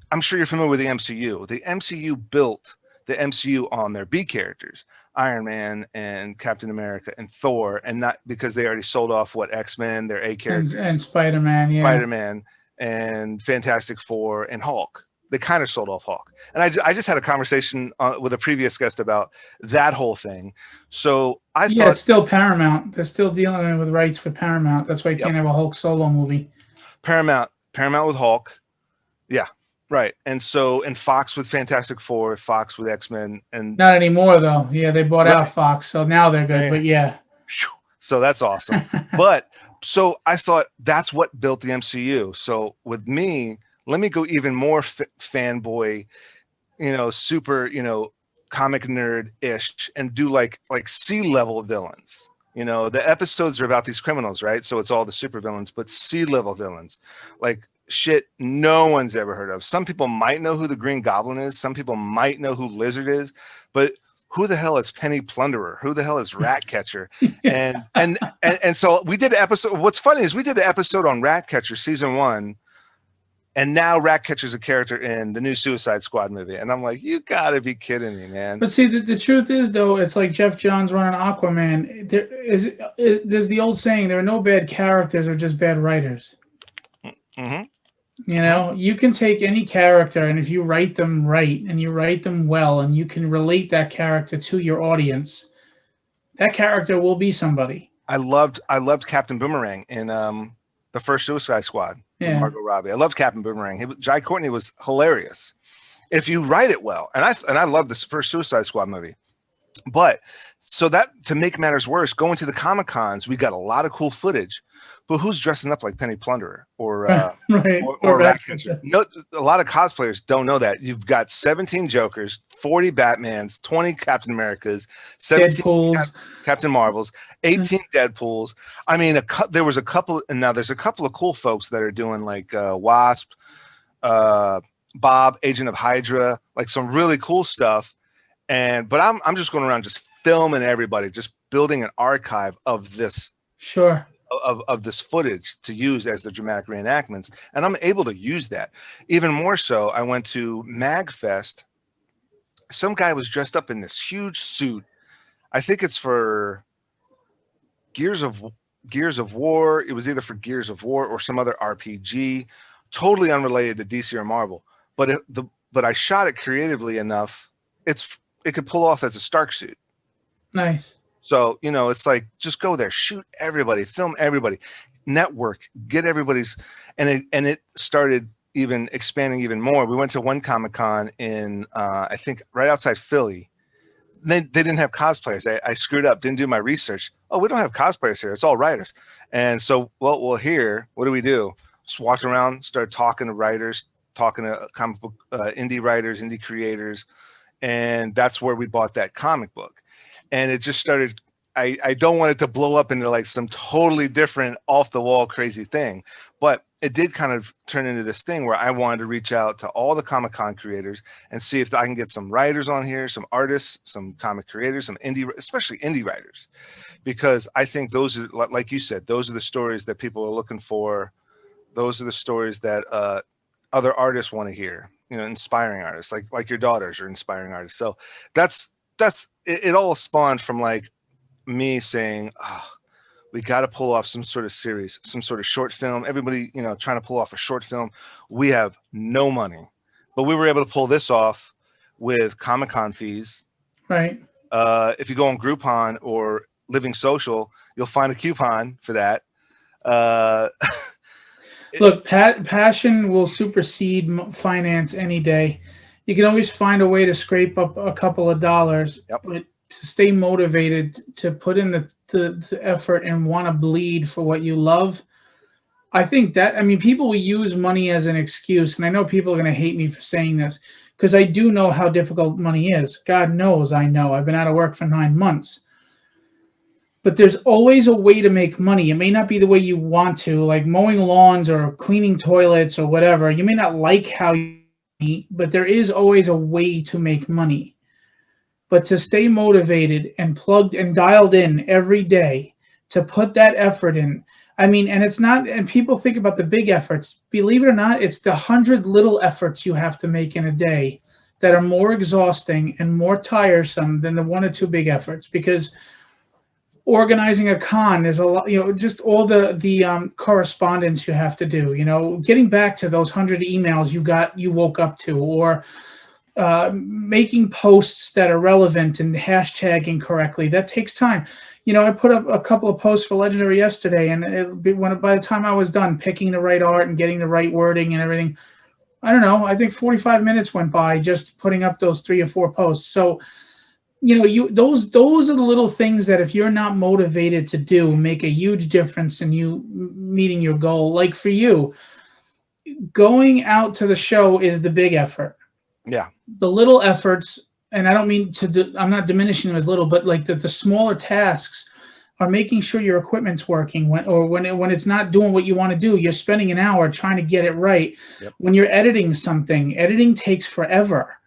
I'm sure you're familiar with the MCU. The MCU built the MCU on their B characters, Iron Man and Captain America and Thor, and not because they already sold off what X-Men, their A characters, and Spider-Man, Spider-Man and Fantastic Four and Hulk. They kind of sold off Hulk. And I just had a conversation with a previous guest about that whole thing. So I thought it's still Paramount. They're still dealing with rights with Paramount. That's why you can't have a Hulk solo movie. Paramount with Hulk. Yeah. Right. And so, and Fox with Fantastic Four, Fox with X-Men, and not anymore though. Yeah, they bought out Fox, so now they're good. But yeah. So that's awesome. But so I thought that's what built the MCU. So with me, let me go even more fanboy, you know, super, you know, comic nerd-ish, and do like C-level villains. You know, the episodes are about these criminals, right? So it's all the super villains, but C-level villains, like shit no one's ever heard of. Some people might know who the Green Goblin is. Some people might know who Lizard is, but who the hell is Penny Plunderer? Who the hell is Ratcatcher? and so we did an episode. What's funny is we did an episode on Ratcatcher season 1, and now Ratcatcher's a character in the new Suicide Squad movie. And I'm like, you gotta be kidding me, man. But see, the truth is though, it's like Jeff Johns running Aquaman. There's the old saying, there are no bad characters, or just bad writers. You know, you can take any character, and if you write them right and you write them well, and you can relate that character to your audience, that character will be somebody. I loved Captain Boomerang in the first Suicide Squad. Yeah. Margot Robbie. I loved Captain Boomerang. Jai Courtney was hilarious if you write it well. And I love this first Suicide Squad movie. But so that, to make matters worse, going to the Comic Cons, we got a lot of cool footage. But who's dressing up like Penny Plunderer or Ratcatcher? No, a lot of cosplayers don't know that. You've got 17 Jokers, 40 Batmans, 20 Captain Americas, 17 Captain Marvels, 18 Deadpools. I mean, there was a couple, and now there's a couple of cool folks that are doing like Wasp, Bob, Agent of Hydra, like some really cool stuff. But I'm just going around just filming everybody, just building an archive of this. Sure. of this footage to use as the dramatic reenactments, and I'm able to use that. Even more so, I went to MagFest. Some guy was dressed up in this huge suit. I think it's for Gears of War. It was either for Gears of War or some other RPG, totally unrelated to DC or Marvel. But but I shot it creatively enough. It could pull off as a Stark suit. Nice. So, you know, it's like, just go there, shoot everybody, film everybody, network, get everybody's, and it started even expanding even more. We went to one Comic Con in, I think right outside Philly. They didn't have cosplayers. I screwed up, didn't do my research. Oh, we don't have cosplayers here. It's all writers. And so, well, here, what do? Just walked around, started talking to writers, talking to comic book, indie writers, indie creators. And that's where we bought that comic book. And it just started, I don't want it to blow up into like some totally different off the wall crazy thing, but it did kind of turn into this thing where I wanted to reach out to all the Comic-Con creators and see if I can get some writers on here, some artists, some comic creators, some especially indie writers, because I think those are, like you said, those are the stories that people are looking for. Those are the stories that other artists want to hear, you know, inspiring artists like your daughters are inspiring artists. So that's it all spawned from like me saying, oh, we got to pull off some sort of series, some sort of short film. Everybody, you know, trying to pull off a short film. We have no money, but we were able to pull this off with Comic-Con fees. Right. If you go on Groupon or Living Social, you'll find a coupon for that. Look, passion will supersede finance any day. You can always find a way to scrape up a couple of dollars, Yep. but to stay motivated, to put in the effort and want to bleed for what you love. I think that, I mean, people will use money as an excuse, and I know people are going to hate me for saying this because I do know how difficult money is. God knows I know. I've been out of work for 9 months. But there's always a way to make money. It may not be the way you want to, like mowing lawns or cleaning toilets or whatever. You may not like how you eat, but there is always a way to make money. But to stay motivated and plugged and dialed in every day, to put that effort in. I mean, and it's not, and people think about the big efforts. Believe it or not, it's the 100 little efforts you have to make in a day that are more exhausting and more tiresome than the 1 or 2 big efforts. Because organizing a con, there's a lot, you know, just all the correspondence you have to do, you know, getting back to those 100 emails you woke up to, or making posts that are relevant and hashtagging correctly. That takes time. You know, I put up a couple of posts for Legendary yesterday, and by the time I was done picking the right art and getting the right wording and everything, I don't know, I think 45 minutes went by just putting up those 3 or 4 posts. So, you know, those are the little things that if you're not motivated to do, make a huge difference in you meeting your goal. Like for you, going out to the show is the big effort. Yeah. The little efforts, and I don't mean I'm not diminishing them as little, but like the smaller tasks are making sure your equipment's working when it's not doing what you want to do. You're spending an hour trying to get it right. Yep. When you're editing something, editing takes forever,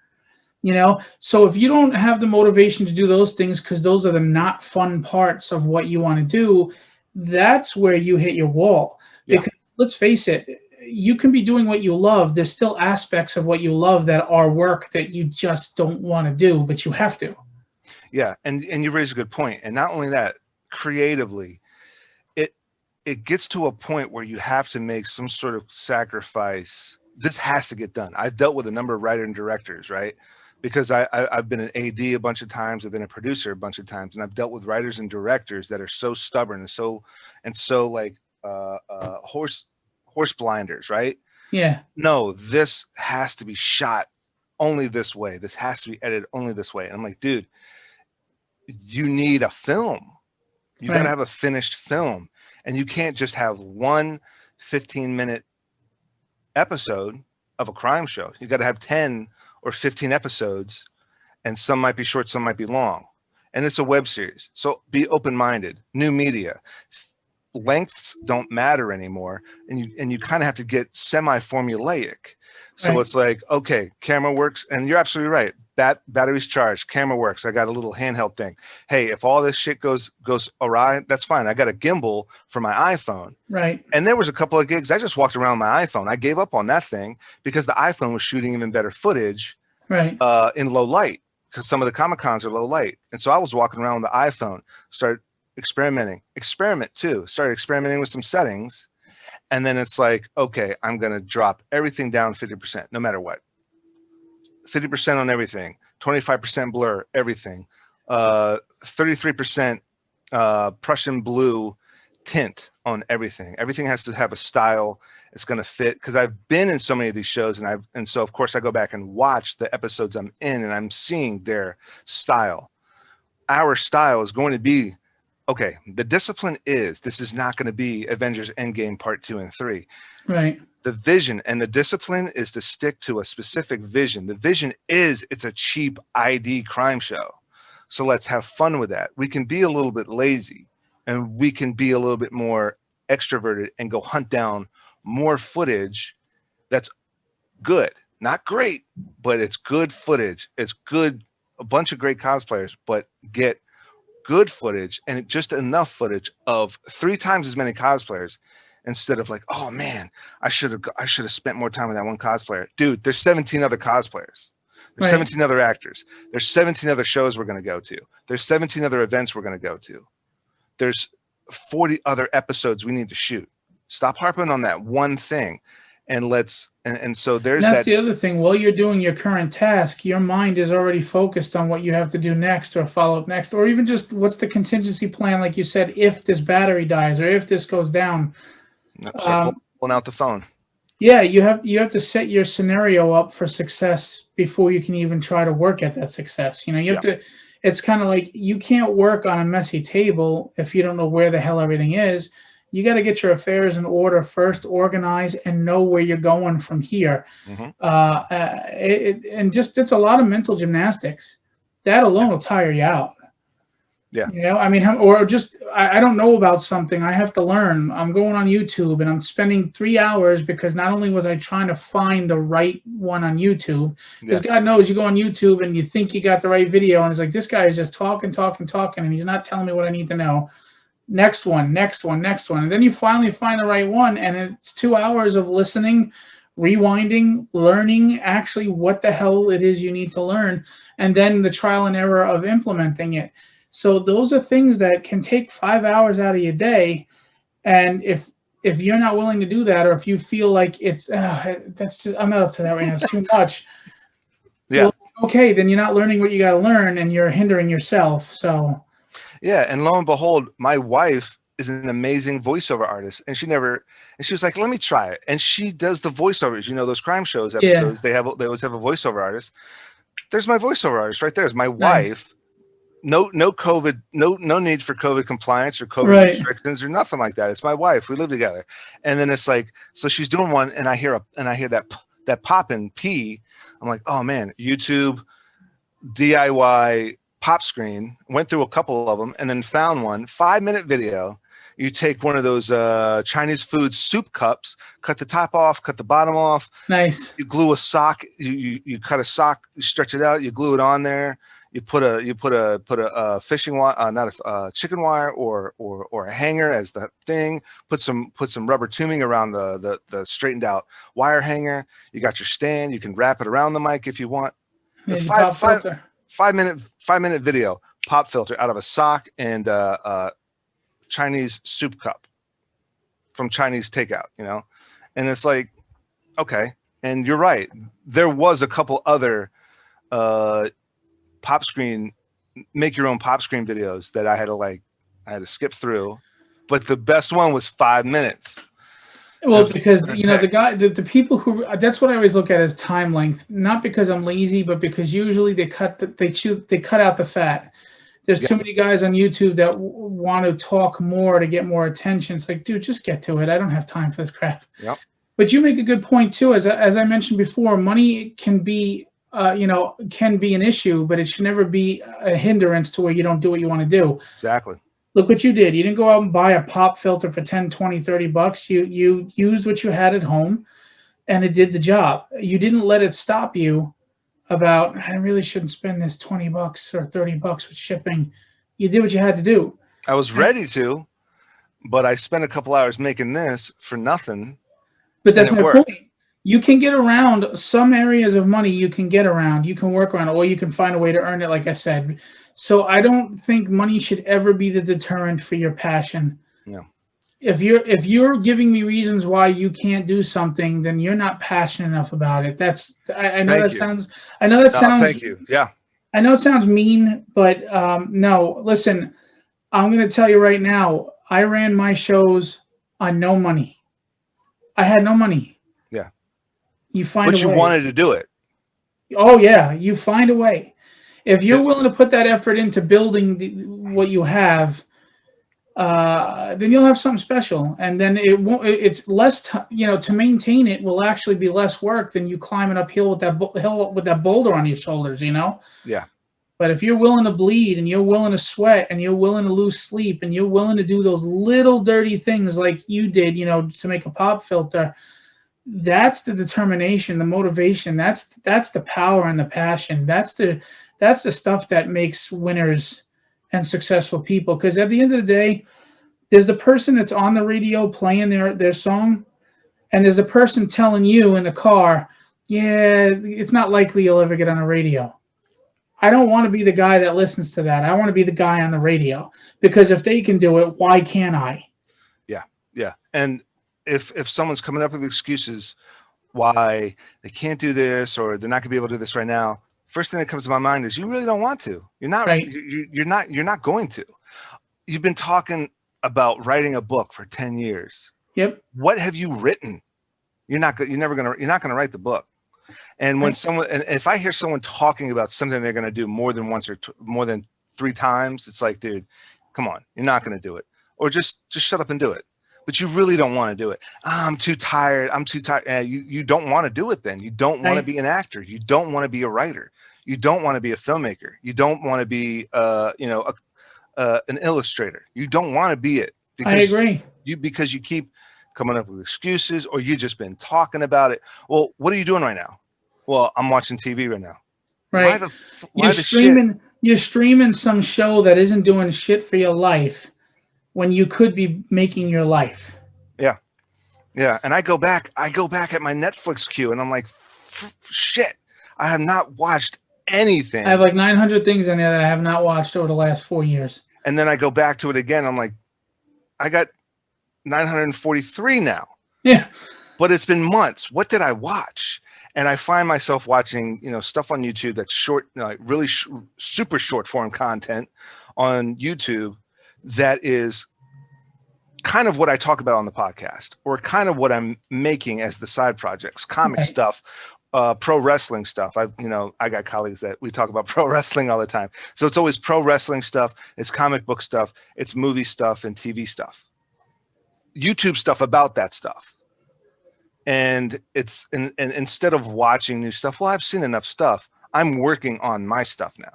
you know? So if you don't have the motivation to do those things, because those are the not fun parts of what you want to do, that's where you hit your wall. Yeah. Because let's face it, you can be doing what you love. There's still aspects of what you love that are work that you just don't want to do, but you have to. Yeah. And you raise a good point. And not only that, creatively, it gets to a point where you have to make some sort of sacrifice. This has to get done. I've dealt with a number of writers and directors, right? Because I've been an AD a bunch of times, I've been a producer a bunch of times, and I've dealt with writers and directors that are so stubborn and so like horse blinders, right? Yeah. No, this has to be shot only this way. This has to be edited only this way. And I'm like, dude, you need a film. You got to have a finished film, and you can't just have one 15-minute episode of a crime show. You got to have 10 or 15 episodes, and some might be short, some might be long. And it's a web series. So be open-minded. New media. Lengths don't matter anymore, and you kind of have to get semi-formulaic. So Right. it's like, okay, camera works, and you're absolutely right. Battery's charged, camera works. I got a little handheld thing. Hey, if all this shit goes awry, that's fine. I got a gimbal for my iPhone. Right. And there was a couple of gigs I just walked around with my iPhone. I gave up on that thing because the iPhone was shooting even better footage Right. in low light, because some of the Comic Cons are low light. And so I was walking around with the iPhone, started started experimenting with some settings. And then it's like, okay, I'm going to drop everything down 50%, no matter what. 50% on everything, 25% blur, everything, 33% Prussian blue tint on everything. Everything has to have a style. It's going to fit, because I've been in so many of these shows, and so of course I go back and watch the episodes I'm in, and I'm seeing their style. Our style is going to be, okay, the discipline is, this is not going to be Avengers Endgame Part 2 and 3. Right. The vision and the discipline is to stick to a specific vision. The vision is, it's a cheap ID crime show. So let's have fun with that. We can be a little bit lazy, and we can be a little bit more extroverted and go hunt down more footage that's good. Not great, but it's good footage. It's good, a bunch of great cosplayers, but get good footage, and just enough footage of 3 times as many cosplayers, instead of like, oh man, I should have spent more time with that one cosplayer. Dude, there's 17 other cosplayers. There's 17 other actors. There's 17 other shows we're going to go to. There's 17 other events we're going to go to. There's 40 other episodes we need to shoot. Stop harping on that one thing, and so there's that's the other thing. While you're doing your current task, your mind is already focused on what you have to do next, or follow up next, or even just what's the contingency plan, like you said, if this battery dies or if this goes down. Start pulling out the phone. Yeah, you have to set your scenario up for success before you can even try to work at that success. You know, you have to. It's kind of like, you can't work on a messy table if you don't know where the hell everything is. You got to get your affairs in order first, organize, and know where you're going from here. And just, it's a lot of mental gymnastics. That alone will tire you out. Yeah. You know, I mean, or just, I don't know about something, I have to learn. I'm going on YouTube and I'm spending 3 hours, because not only was I trying to find the right one on YouTube, because God knows, you go on YouTube and you think you got the right video, and it's like, this guy is just talking, and he's not telling me what I need to know. Next one. And then you finally find the right one, and it's 2 hours of listening, rewinding, learning actually what the hell it is you need to learn, and then the trial and error of implementing it. So those are things that can take 5 hours out of your day. And if you're not willing to do that, or if you feel like it's, that's just, I'm not up to that right now, it's too much. Yeah. Well, okay, then you're not learning what you got to learn, and you're hindering yourself. So. Yeah, and lo and behold, my wife is an amazing voiceover artist, and she was like, let me try it. And she does the voiceovers, you know, those crime shows episodes, they always have a voiceover artist. There's my voiceover artist right there. Is my wife. No COVID, no need for COVID compliance or COVID restrictions or nothing like that. It's my wife. We live together. And then it's like, so she's doing one, and I hear that pop and pee. I'm like, oh man, YouTube DIY pop screen. Went through a couple of them, and then found one 5-minute video. You take one of those Chinese food soup cups, cut the top off, cut the bottom off. Nice. You glue a sock. You cut a sock. You stretch it out. You glue it on there. You put a fishing wire, not a chicken wire, or a hanger as the thing. Put some rubber tubing around the straightened out wire hanger. You got your stand. You can wrap it around the mic if you want. Yeah, 5 minute video, pop filter out of a sock and Chinese soup cup from Chinese takeout, you know? And it's like, okay. And you're right. There was a couple other make your own pop screen videos that I had to skip through, but the best one was 5 minutes. Well, because, you know, the people who, that's what I always look at as time length, not because I'm lazy, but because usually they cut out the fat. There's too many guys on YouTube that want to talk more to get more attention. It's like, dude, just get to it. I don't have time for this crap. Yep. But you make a good point too. As I mentioned before, money can be an issue, but it should never be a hindrance to where you don't do what you want to do. Exactly. Look what you did. You didn't go out and buy a pop filter for 10, 20, $30. You used what you had at home, and it did the job. You didn't let it stop you about, I really shouldn't spend this $20 or $30 with shipping. You did what you had to do. I was ready to, but I spent a couple hours making this for nothing. But that's my point. You can get around some areas of money. You can get around. You can work around it, or you can find a way to earn it, like I said. So I don't think money should ever be the deterrent for your passion. Yeah. If you're giving me reasons why you can't do something, then you're not passionate enough about it. That's I know that sounds. I know that sounds. Thank you. Yeah. I know it sounds mean, but no. Listen, I'm going to tell you right now. I ran my shows on no money. I had no money. Yeah. You find a way. But you wanted to do it. Oh yeah, you find a way. If you're willing to put that effort into building what you have, then you'll have something special. And then it won't. It's less. To maintain it will actually be less work than you climbing uphill with that boulder on your shoulders. Yeah. But if you're willing to bleed and you're willing to sweat and you're willing to lose sleep and you're willing to do those little dirty things like you did, to make a pop filter, that's the determination, the motivation. That's the power and the passion. That's the stuff that makes winners and successful people. Because at the end of the day, there's the person that's on the radio playing their song, and there's a person telling you in the car, yeah, it's not likely you'll ever get on the radio. I don't want to be the guy that listens to that. I want to be the guy on the radio, because if they can do it, why can't I? Yeah. Yeah. And if someone's coming up with excuses why they can't do this or they're not gonna be able to do this right now, first thing that comes to my mind is you really don't want to. You're not right. You're not going to. You've been talking about writing a book for 10 years. Yep. What have you written? You're not gonna write the book. And when if I hear someone talking about something they're going to do more than once or more than 3 times, it's like, dude, come on, you're not going to do it, or just shut up and do it. But you really don't want to do it. I'm too tired. I'm too tired. You don't want to do it. Then you don't want to be an actor. You don't want to be a writer. You don't want to be a filmmaker. You don't want to be, an illustrator. You don't want to be it. Because I agree. Because you keep coming up with excuses, or you just been talking about it. Well, what are you doing right now? Well, I'm watching TV right now. Right. You're streaming some show that isn't doing shit for your life when you could be making your life. Yeah. Yeah. And I go back at my Netflix queue and I'm like, shit, I have not watched anything. I have like 900 things in there that I have not watched over the last 4 years. And then I go back to it again. I'm like, I got 943 now. Yeah. But it's been months. What did I watch? And I find myself watching, stuff on YouTube that's short, like really super short form content on YouTube that is kind of what I talk about on the podcast, or kind of what I'm making as the side projects, comic stuff, pro wrestling stuff. I got colleagues that we talk about pro wrestling all the time. So it's always pro wrestling stuff. It's comic book stuff. It's movie stuff and TV stuff, YouTube stuff about that stuff. And it's and instead of watching new stuff, well, I've seen enough stuff. I'm working on my stuff now.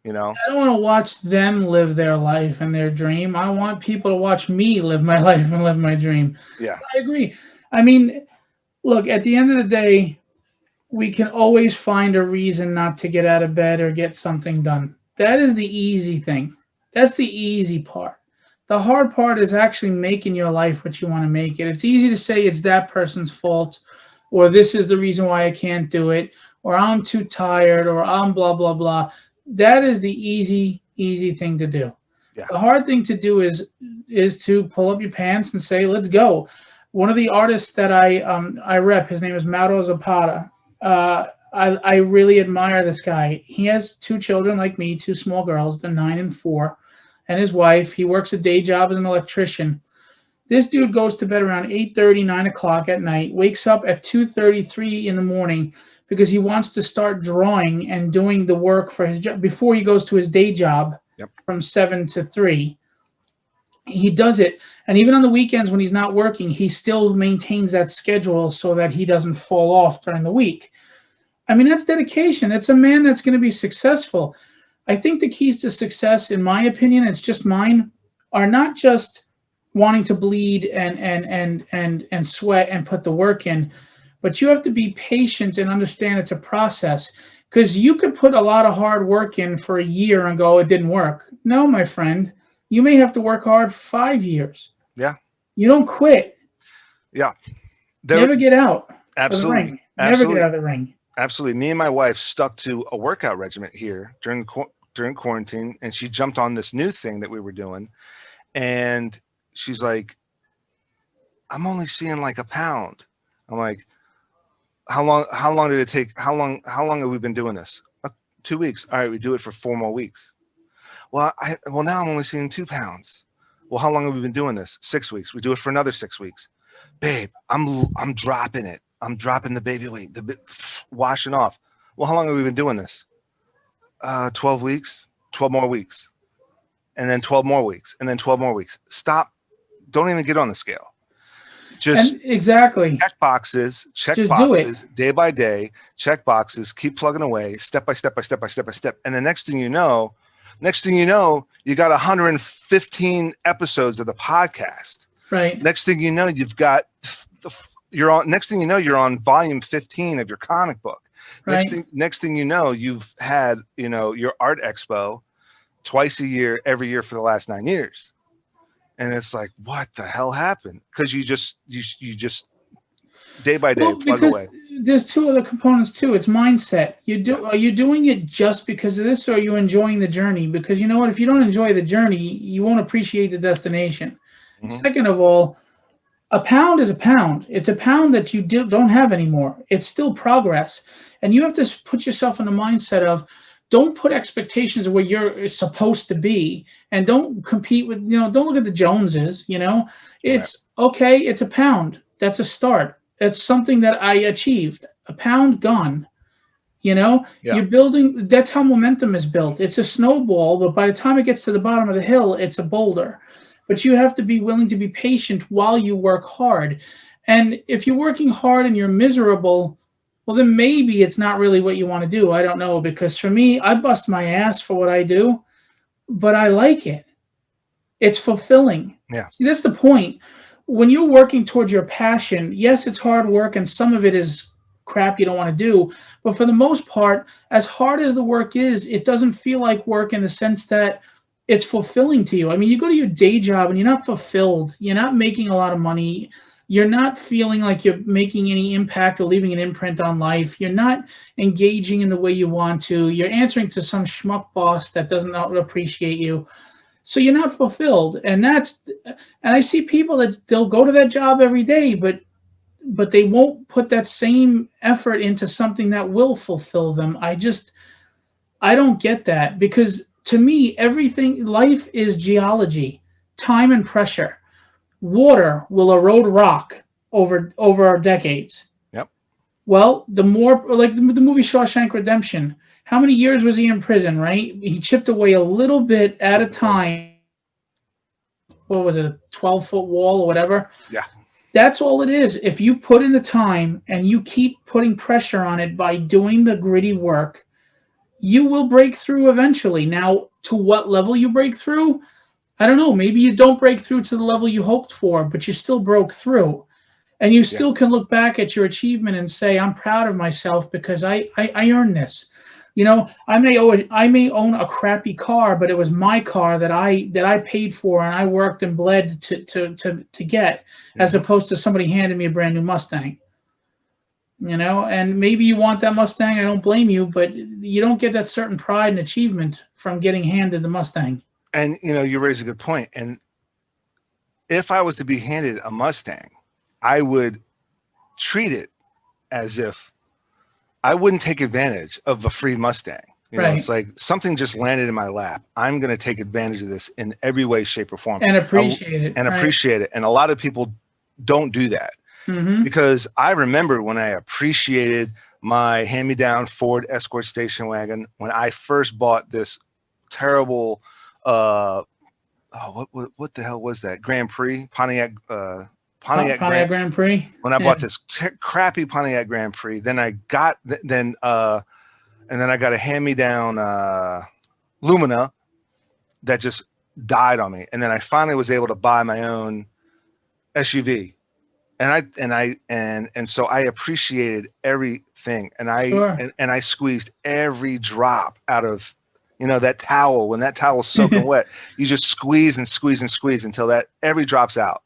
I don't want to watch them live their life and their dream. I want people to watch me live my life and live my dream. Yeah, I agree. I mean, look, at the end of the day, we can always find a reason not to get out of bed or get something done. That is the easy thing. That's the easy part. The hard part is actually making your life what you want to make it. It's easy to say it's that person's fault, or this is the reason why I can't do it, or I'm too tired, or I'm blah, blah, blah. That is the easy thing to do. Yeah. The hard thing to do is to pull up your pants and say, let's go. One of the artists that I rep, his name is Mauro Zapata. I really admire this guy. He has 2 children like me, 2 small girls, they're 9 and 4. And his wife. He works a day job as an electrician. This dude goes to bed around 8:30, 9 o'clock at night, wakes up at 2:33 in the morning because he wants to start drawing and doing the work for his job before he goes to his day job from 7 to 3. He does it. And even on the weekends when he's not working, he still maintains that schedule so that he doesn't fall off during the week. I mean, that's dedication. It's a man that's going to be successful. I think the keys to success, in my opinion, it's just mine, are not just wanting to bleed and sweat and put the work in, but you have to be patient and understand it's a process. Because you could put a lot of hard work in for a year and go, it didn't work. No, my friend, you may have to work hard for 5 years. Yeah. You don't quit. Yeah. Never get out of the Absolutely. ring. Never get out of the ring. Absolutely. Me and my wife stuck to a workout regimen here during quarantine, and she jumped on this new thing that we were doing. And she's like, I'm only seeing like a pound. I'm like, how long did it take? How long have we been doing this? 2 weeks. All right, we do it for 4 more weeks. Well, now I'm only seeing 2 pounds. Well, how long have we been doing this? 6 weeks. We do it for another 6 weeks. Babe, I'm dropping it. I'm dropping the baby weight, washing off. Well, how long have we been doing this? 12 weeks, 12 more weeks, and then 12 more weeks, and then 12 more weeks. Stop. Don't even get on the scale. Just exactly check boxes, day by day, check boxes, keep plugging away, step by step. And the next thing you know, you got 115 episodes of the podcast. Right. Next thing you know, you're on volume 15 of your comic book. Right. Next thing you know, you've had, your art expo twice a year, every year for the last 9 years. And it's like, what the hell happened? Because you just day by day plug away. There's 2 other components too. It's mindset. Are you doing it just because of this, or are you enjoying the journey? Because you know what? If you don't enjoy the journey, you won't appreciate the destination. Mm-hmm. Second of all, a pound is a pound. It's a pound that you don't have anymore. It's still progress. And you have to put yourself in the mindset of, don't put expectations of where you're supposed to be, and don't compete with, don't look at the Joneses, it's okay. It's a pound. That's a start. That's something that I achieved. A pound gone, you're building. That's how momentum is built. It's a snowball, but by the time it gets to the bottom of the hill, it's a boulder. But you have to be willing to be patient while you work hard. And if you're working hard and you're miserable, well, then maybe it's not really what you want to do. I don't know, because for me, I bust my ass for what I do, but I like it. It's fulfilling. Yeah. See, that's the point. When you're working towards your passion, yes, it's hard work, and some of it is crap you don't want to do. But for the most part, as hard as the work is, it doesn't feel like work in the sense that it's fulfilling to you. I mean, you go to your day job and you're not fulfilled. You're not making a lot of money. You're not feeling like you're making any impact or leaving an imprint on life. You're not engaging in the way you want to. You're answering to some schmuck boss that doesn't appreciate you. So you're not fulfilled. And I see people that they'll go to that job every day, but they won't put that same effort into something that will fulfill them. I don't get that, because to me, life is geology, time and pressure. Water will erode rock over decades. Yep. Well, the more, like the movie Shawshank Redemption, how many years was he in prison, right? He chipped away a little bit at a time. What was it, a 12-foot wall or whatever? Yeah. That's all it is. If you put in the time and you keep putting pressure on it by doing the gritty work, you will break through eventually. Now, to what level you break through, I don't know. Maybe you don't break through to the level you hoped for, but you still broke through. And you still can look back at your achievement and say, I'm proud of myself because I earned this. I may own a crappy car, but it was my car that I paid for and I worked and bled to get, as opposed to somebody handing me a brand new Mustang. And maybe you want that Mustang. I don't blame you, but you don't get that certain pride and achievement from getting handed the Mustang. And, you raise a good point. And if I was to be handed a Mustang, I would treat it as if I wouldn't take advantage of a free Mustang. It's like something just landed in my lap. I'm going to take advantage of this in every way, shape, or form. And appreciate it. Appreciate it. And a lot of people don't do that. Mm-hmm. Because I remember when I appreciated my hand-me-down Ford Escort station wagon when I first bought this terrible what the hell was that? Grand Prix, Pontiac Grand Prix. When I bought this crappy Pontiac Grand Prix, then I got a hand-me-down Lumina that just died on me, and then I finally was able to buy my own SUV, And so I appreciated everything, and Sure. I squeezed every drop out of, that towel. When that towel's soaking wet, you just squeeze and squeeze and squeeze until that every drop's out,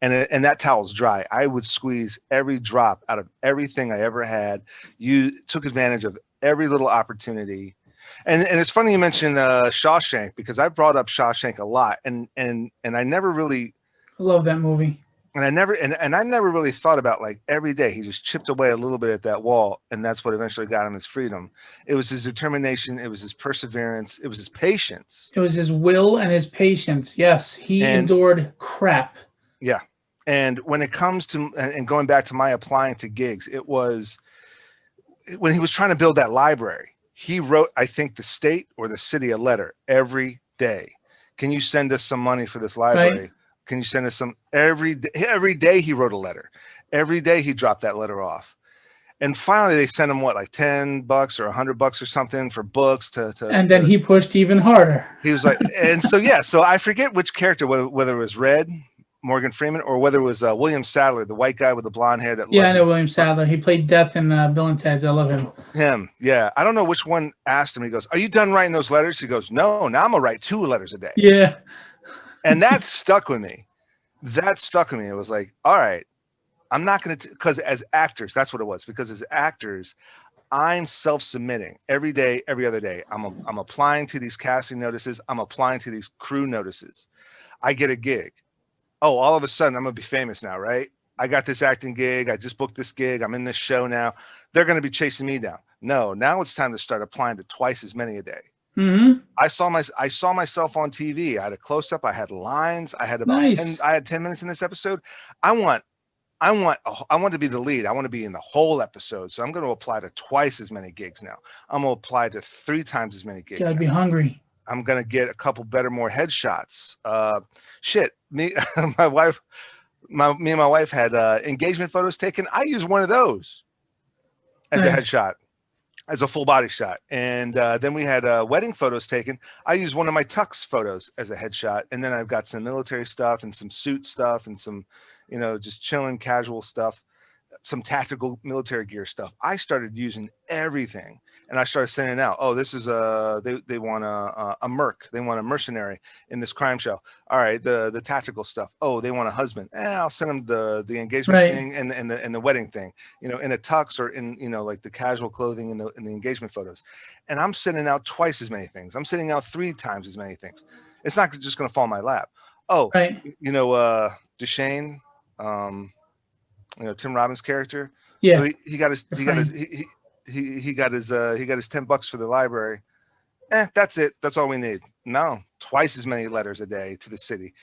and that towel's dry. I would squeeze every drop out of everything I ever had. You took advantage of every little opportunity. And it's funny you mentioned Shawshank, because I brought up Shawshank a lot, and I never really, I love that movie. and I never really thought about, like, every day he just chipped away a little bit at that wall, and that's what eventually got him his freedom. It was his determination, it was his perseverance, it was his patience. It was his will and his patience. Yes, he And endured crap. yeah, and when it comes to, and going back to my applying to gigs, it was when he was trying to build that library. He wrote, I think, the state or the city a letter every day. Can you send us some money for this library? Right. Can you send us some? Every day he wrote a letter. Every day he dropped that letter off. And finally they sent him, what, like $10 or $100 or something for books and then he pushed even harder. He was like, and so, yeah, so I forget which character, whether it was Red, Morgan Freeman, or whether it was William Sadler, the white guy with the blonde hair. Yeah, I know William Sadler. He played Death in Bill and Ted's. I love him. Him, yeah. I don't know which one asked him. He goes, "Are you done writing those letters?" He goes, "No, now I'm gonna write 2 letters a day." Yeah. And that stuck with me. It was like, all right, I'm not going to, because as actors, that's what it was. Because as actors, I'm self-submitting every day, every other day. I'm applying to these casting notices. I'm applying to these crew notices. I get a gig. Oh, all of a sudden I'm going to be famous now, right? I got this acting gig. I just booked this gig. I'm in this show now. They're going to be chasing me down. No, now it's time to start applying to twice as many a day. Mm-hmm. I saw myself on TV. I had a close up. I had lines. I had about Nice. 10 minutes in this episode. I want to be the lead. I want to be in the whole episode. So I'm going to apply to twice as many gigs now. I'm going to apply to 3 times as many gigs. Gotta be hungry. I'm going to get a couple better, more headshots. Me and my wife had engagement photos taken. I used one of those as a headshot, as a full body shot. And then we had wedding photos taken. I used one of my tux photos as a headshot. And then I've got some military stuff and some suit stuff and some, just chilling casual stuff, some tactical military gear stuff. I started using everything, and I started sending out, oh, this is they want a merc. They want a mercenary in this crime show. All right, the tactical stuff. Oh, they want a husband. I'll send them the engagement thing and the wedding thing, in a tux or in, like the casual clothing in the engagement photos. And I'm sending out twice as many things. I'm sending out 3 times as many things. It's not just going to fall in my lap. Oh, Deshane, Tim Robbins' character. Yeah, he got his $10 for the library. That's it. That's all we need. No, twice as many letters a day to the city.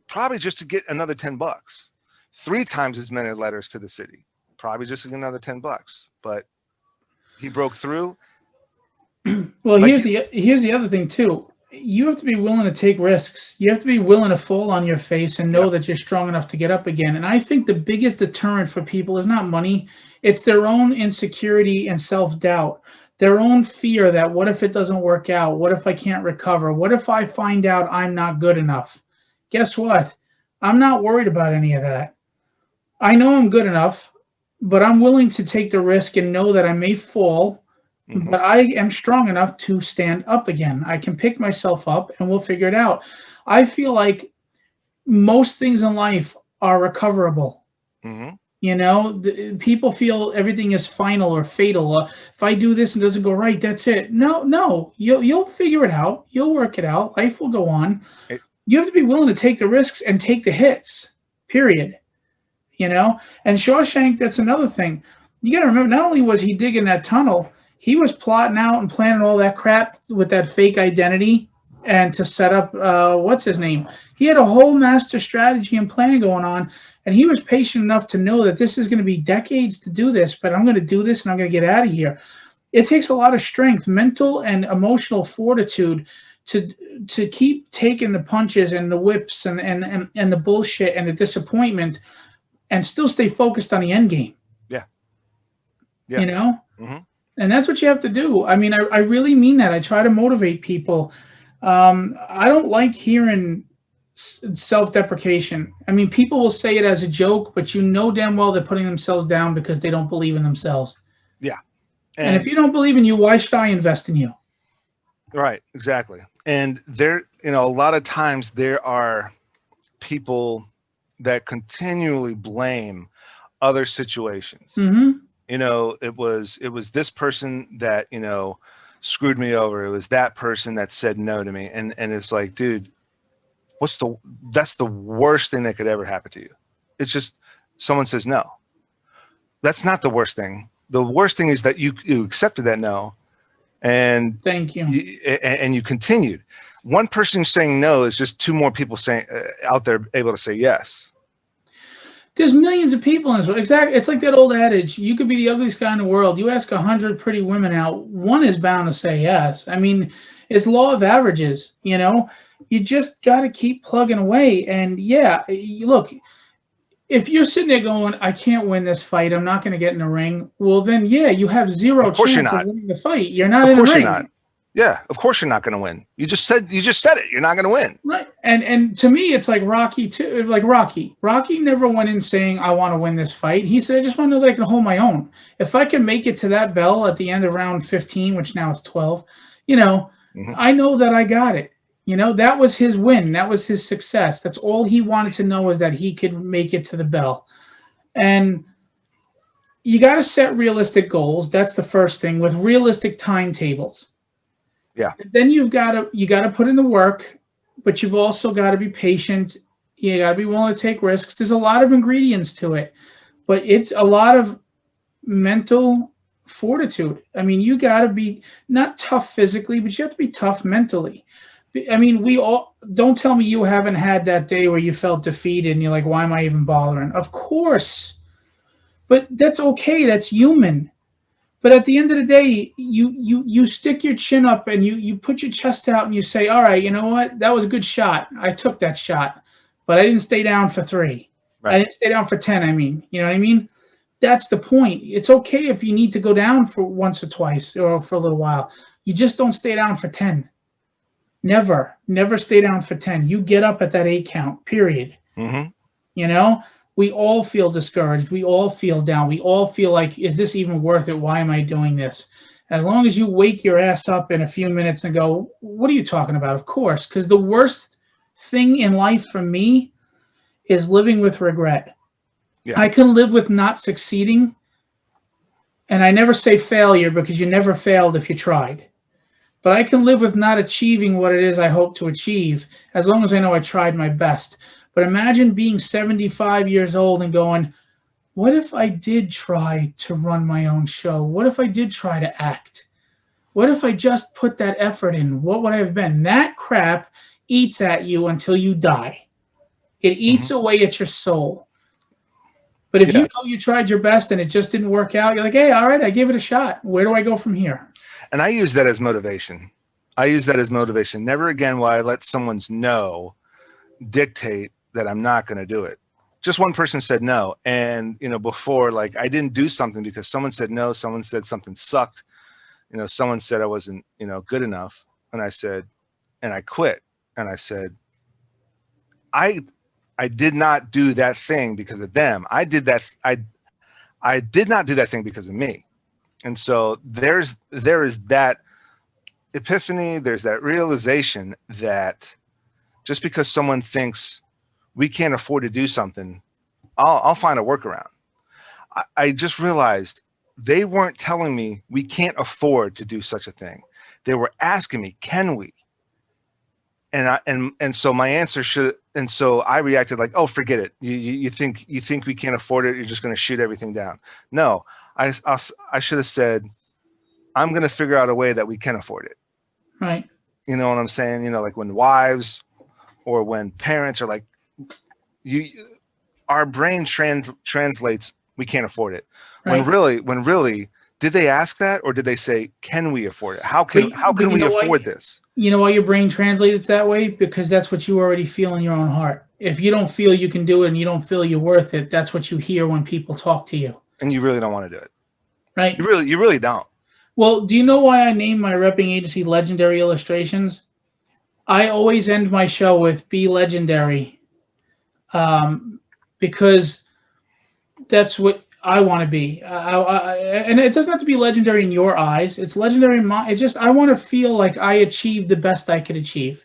Probably just to get another $10. 3 times as many letters to the city. Probably just to get another $10. But he broke through. Well, here's the other thing too. You have to be willing to take risks. You have to be willing to fall on your face and know that you're strong enough to get up again. And I think the biggest deterrent for people is not money. It's their own insecurity and self-doubt, their own fear that what if it doesn't work out? What if I can't recover? What if I find out I'm not good enough? Guess what? I'm not worried about any of that. I know I'm good enough, but I'm willing to take the risk and know that I may fall. Mm-hmm. But I am strong enough to stand up again. I can pick myself up and we'll figure it out. I feel like most things in life are recoverable. Mm-hmm. People feel everything is final or fatal. If I do this and it doesn't go right, that's it. No, you'll figure it out. You'll work it out. Life will go on. You have to be willing to take the risks and take the hits, period. And Shawshank, that's another thing. You got to remember, not only was he digging that tunnel, he was plotting out and planning all that crap with that fake identity and to set up, what's his name? He had a whole master strategy and plan going on, and he was patient enough to know that this is going to be decades to do this, but I'm going to do this and I'm going to get out of here. It takes a lot of strength, mental and emotional fortitude to keep taking the punches and the whips and the bullshit and the disappointment and still stay focused on the end game. Yeah. Mm-hmm. And that's what you have to do. I mean, I really mean that. I try to motivate people. I don't like hearing self-deprecation. I mean, people will say it as a joke, but you know damn well they're putting themselves down because they don't believe in themselves. Yeah. And if you don't believe in you, why should I invest in you? Right, exactly. And there, you know, a lot of times there are people that continually blame other situations. Mm-hmm. You know, it was this person that, you know, screwed me over. It was that person that said no to me. And it's like, dude, that's the worst thing that could ever happen to you. It's just someone says no. That's not the worst thing. The worst thing is that you accepted that no, and thank you, and you continued. One person saying no is just two more people saying out there able to say yes. There's millions of people in this world. Exactly. It's like that old adage, you could be the ugliest guy in the world. You ask 100 pretty women out, one is bound to say yes. I mean, it's law of averages, you know? You just got to keep plugging away. And yeah, look, if you're sitting there going, I can't win this fight, I'm not going to get in the ring, well, then, yeah, you have zero chance of winning the fight. You're not in the ring. Of course you're not. Yeah, of course you're not going to win. You just said it. You're not going to win. Right. And to me, it's like Rocky too. Like Rocky. Rocky never went in saying, I want to win this fight. He said, I just want to know that I can hold my own. If I can make it to that bell at the end of round 15, which now is 12, you know, I know that I got it. You know, that was his win. That was his success. That's all he wanted to know, is that he could make it to the bell. And you got to set realistic goals. That's the first thing, with realistic timetables. Yeah. Then you got to put in the work, but you've also got to be patient. You got to be willing to take risks. There's a lot of ingredients to it, but it's a lot of mental fortitude. I mean, you got to be not tough physically, but you have to be tough mentally. I mean, we all, don't tell me you haven't had that day where you felt defeated and you're like, why am I even bothering? Of course, but that's okay. That's human. But at the end of the day, you stick your chin up and you put your chest out and you say, all right, you know what? That was a good shot. I took that shot, but I didn't stay down for 3. Right. I didn't stay down for 10. I mean, you know what I mean? That's the point. It's okay if you need to go down for once or twice or for a little while. You just don't stay down for 10. Never stay down for 10. You get up at that 8 count, period. Mm-hmm. You know? We all feel discouraged. We all feel down. We all feel like, is this even worth it? Why am I doing this? As long as you wake your ass up in a few minutes and go, what are you talking about? Of course, because the worst thing in life for me is living with regret. Yeah. I can live with not succeeding. And I never say failure, because you never failed if you tried. But I can live with not achieving what it is I hope to achieve, as long as I know I tried my best. But imagine being 75 years old and going, what if I did try to run my own show? What if I did try to act? What if I just put that effort in? What would I have been? That crap eats at you until you die. It eats away at your soul. But if you know you tried your best and it just didn't work out, you're like, hey, all right, I gave it a shot. Where do I go from here? And I use that as motivation. Never again will I let someone's no dictate that I'm not going to do it. Just one person said no. And, you know, before, like, I didn't do something because someone said no, someone said something sucked. You know, someone said I wasn't, you know, good enough. And I said, and I quit. And I said, I did not do that thing because of them. I did not do that thing because of me. And so there is that epiphany, there's that realization that just because someone thinks we can't afford to do something, I'll find a workaround. I just realized they weren't telling me we can't afford to do such a thing. They were asking me, can we? And so my answer so I reacted like, oh, forget it. You think we can't afford it? You're just going to shoot everything down. No, I should have said, I'm going to figure out a way that we can afford it. Right. You know what I'm saying? You know, like when wives or when parents are like, our brain translates, we can't afford it. Right. When really, did they ask that, or did they say, can we afford it? How can we afford this? You know why your brain translates that way? Because that's what you already feel in your own heart. If you don't feel you can do it and you don't feel you're worth it, that's what you hear when people talk to you. And you really don't want to do it. Right. You really don't. Well, do you know why I named my repping agency Legendary Illustrations? I always end my show with "Be legendary," because that's what I want to be. And it doesn't have to be legendary in your eyes. It's legendary in my. It's just I want to feel like I achieved the best I could achieve.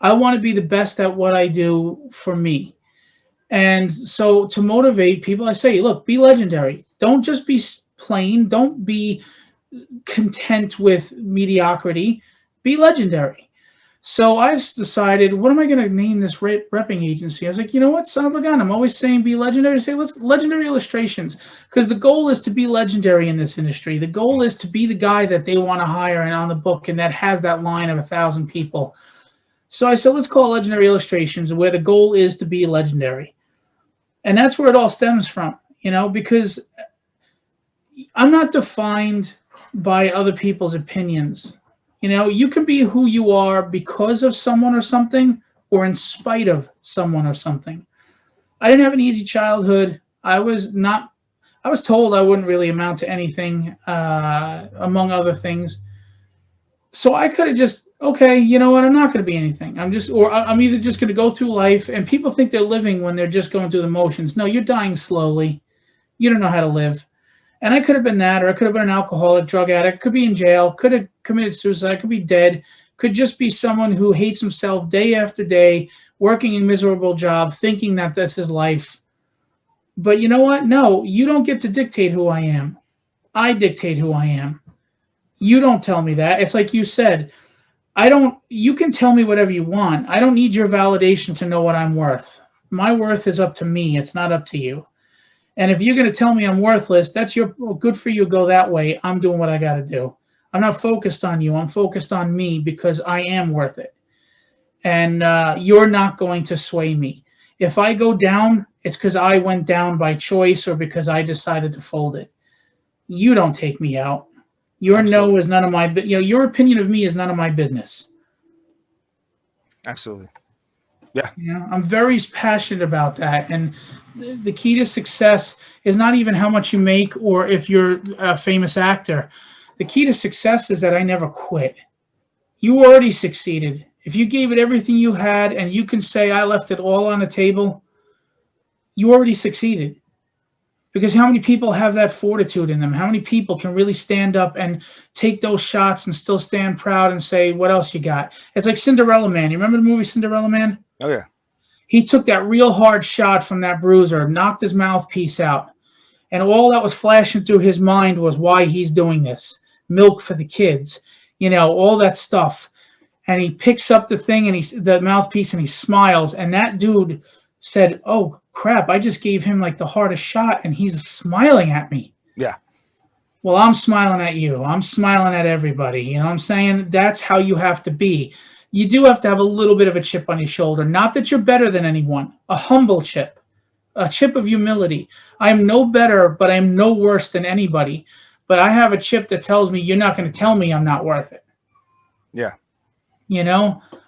I want to be the best at what I do for me. And so to motivate people, I say, look, be legendary. Don't just be plain. Don't be content with mediocrity. Be legendary. So I decided, what am I going to name this repping agency? I was like, you know what, son of a gun. I'm always saying be legendary. Say, let's legendary illustrations, because the goal is to be legendary in this industry. The goal is to be the guy that they want to hire and on the book, and that has that line of 1,000 people. So I said, let's call it Legendary Illustrations, where the goal is to be legendary. And that's where it all stems from, because I'm not defined by other people's opinions. You can be who you are because of someone or something, or in spite of someone or something. I didn't have an easy childhood. I was told I wouldn't really amount to anything, among other things. So I could have just, okay, you know what? I'm not going to be anything. I'm either just going to go through life, and people think they're living when they're just going through the motions. No, you're dying slowly. You don't know how to live. And I could have been that, or I could have been an alcoholic, drug addict, could be in jail, could have committed suicide, could be dead, could just be someone who hates himself day after day, working a miserable job, thinking that this is life. But you know what? No, you don't get to dictate who I am. I dictate who I am. You don't tell me that. It's like you said, you can tell me whatever you want. I don't need your validation to know what I'm worth. My worth is up to me. It's not up to you. And if you're going to tell me I'm worthless, that's good for you. Go that way. I'm doing what I got to do. I'm not focused on you. I'm focused on me, because I am worth it. And you're not going to sway me. If I go down, it's because I went down by choice or because I decided to fold it. You don't take me out. Your Absolutely. no is none of my, your opinion of me is none of my business. Absolutely. Yeah. I'm very passionate about that. And the key to success is not even how much you make or if you're a famous actor. The key to success is that I never quit. You already succeeded. If you gave it everything you had and you can say I left it all on the table, you already succeeded. Because how many people have that fortitude in them? How many people can really stand up and take those shots and still stand proud and say, what else you got? It's like Cinderella Man. You remember the movie Cinderella Man? Oh, yeah. He took that real hard shot from that bruiser, knocked his mouthpiece out. And all that was flashing through his mind was why he's doing this. Milk for the kids, all that stuff. And he picks up the thing and the mouthpiece and he smiles. And that dude said, oh, crap, I just gave him like the hardest shot and he's smiling at me. Yeah. Well, I'm smiling at you. I'm smiling at everybody. You know what I'm saying? That's how you have to be. You do have to have a little bit of a chip on your shoulder. Not that you're better than anyone. A humble chip. A chip of humility. I am no better, but I am no worse than anybody. But I have a chip that tells me you're not going to tell me I'm not worth it. Yeah.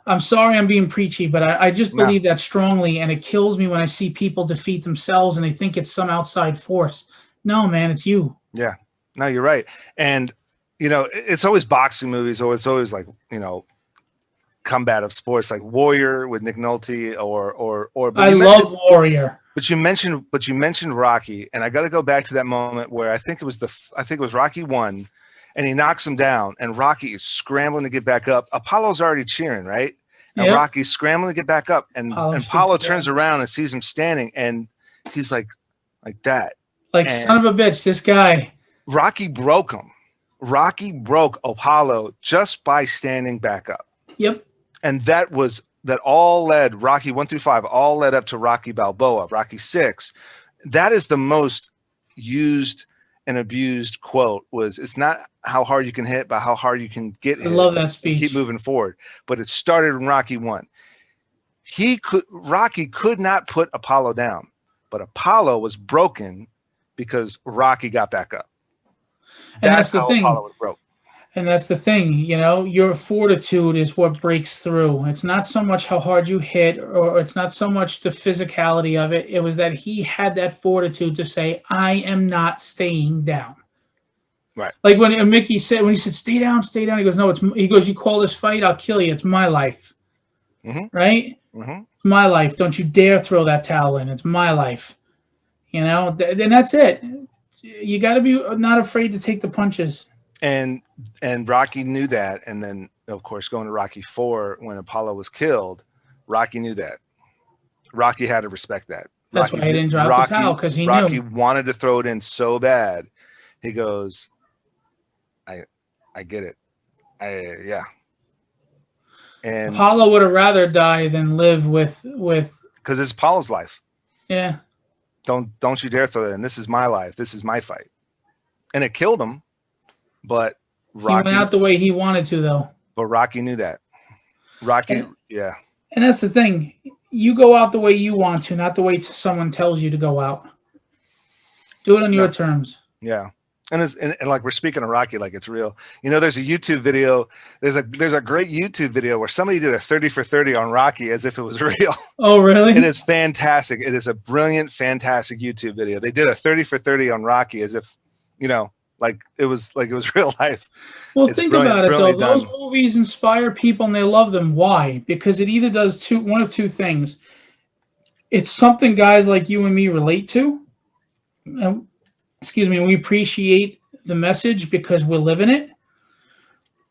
I'm sorry I'm being preachy, but I just believe that strongly, and it kills me when I see people defeat themselves and they think it's some outside force. No, man, it's you. Yeah. No, you're right. And, it's always boxing movies, or it's always like, combative sports like Warrior with Nick Nolte or I love Warrior. But you mentioned Rocky, and I got to go back to that moment where I think it was Rocky 1, and he knocks him down, and Rocky is scrambling to get back up. Apollo's already cheering, right? And Yep. Rocky's scrambling to get back up, and Apollo turns around and sees him standing, and he's like that. Like, and son of a bitch, this guy. Rocky broke him. Rocky broke Apollo just by standing back up. Yep. And that all led, Rocky 1 through 5, all led up to Rocky Balboa, Rocky 6. That is the most used and abused quote was, it's not how hard you can hit, but how hard you can get hit. I love that speech. Keep moving forward. But it started in Rocky 1. Rocky could not put Apollo down, but Apollo was broken because Rocky got back up. That's the thing. Apollo was broke. And that's the thing, your fortitude is what breaks through. It's not so much how hard you hit, or it's not so much the physicality of it. It was that he had that fortitude to say, I am not staying down. Right. Like when he said, stay down, he goes, no, he goes, you call this fight, I'll kill you. It's my life. right? My life. Don't you dare throw that towel in. It's my life. You know, then that's it. You got to be not afraid to take the punches. And Rocky knew that. And then, of course, going to Rocky 4, when Apollo was killed, Rocky knew that. Rocky had to respect that. That's why he didn't drop the towel, because he Rocky knew. wanted to throw it in so bad. He goes, I get it. Yeah. And Apollo would have rather die than live with because it's Apollo's life. Yeah. Don't you dare throw it in. This is my life. This is my fight. And it killed him, but Rocky he went out the way he wanted to, though. But Rocky knew that. Yeah. And that's the thing. You go out the way you want to, not the way someone tells you to go out. Do it on your terms. Yeah. And like, we're speaking of Rocky like it's real. You know, there's a YouTube video. There's a great YouTube video where somebody did a 30 for 30 on Rocky as if it was real. Oh, really? It is fantastic. It is a brilliant, fantastic YouTube video. They did a 30 for 30 on Rocky as if, you know, like it was real life. Well, think about it, though. Those movies inspire people and they love them. Why? Because it either does one of two things. It's something guys like you and me relate to. We appreciate the message because we're living it,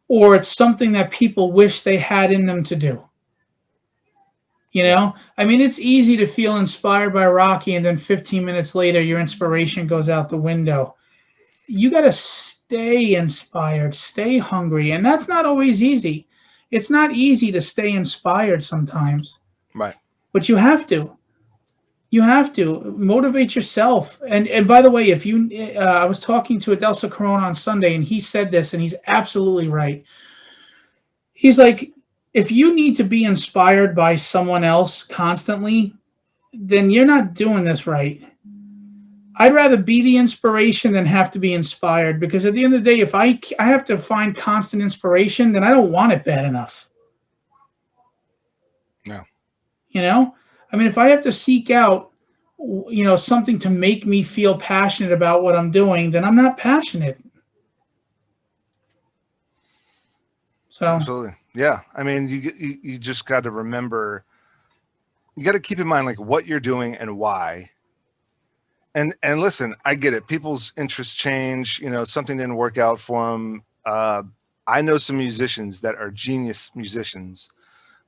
or it's something that people wish they had in them to do. You know, I mean, it's easy to feel inspired by Rocky, and then 15 minutes later, your inspiration goes out the window. You got to stay inspired, stay hungry, and that's not always easy. It's not easy to stay inspired sometimes. Right. But you have to. You have to motivate yourself. And by the way, if you, I was talking to Adelsa Corona on Sunday, and he said this, and he's absolutely right. He's like, if you need to be inspired by someone else constantly, then you're not doing this right. I'd rather be the inspiration than have to be inspired, because at the end of the day, if I have to find constant inspiration, then I don't want it bad enough. No. You know? I mean, if I have to seek out, you know, something to make me feel passionate about what I'm doing, then I'm not passionate. So absolutely, yeah. I mean, you just got to remember. You got to keep in mind like what you're doing and why. And listen, I get it. People's interests change. You know, something didn't work out for them. I know some musicians that are genius musicians,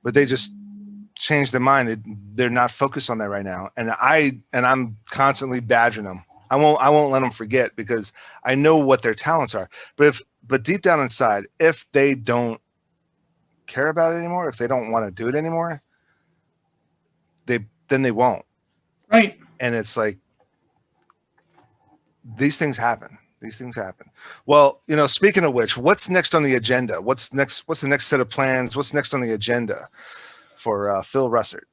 but they just change their mind. They're not focused on that right now. And I'm constantly badgering them. I won't let them forget, because I know what their talents are. But deep down inside, if they don't care about it anymore, if they don't want to do it anymore, then they won't. Right. And it's like, these things happen. These things happen. Well, you know, speaking of which, what's next on the agenda? What's the next set of plans? What's next on the agenda for Phil Russert?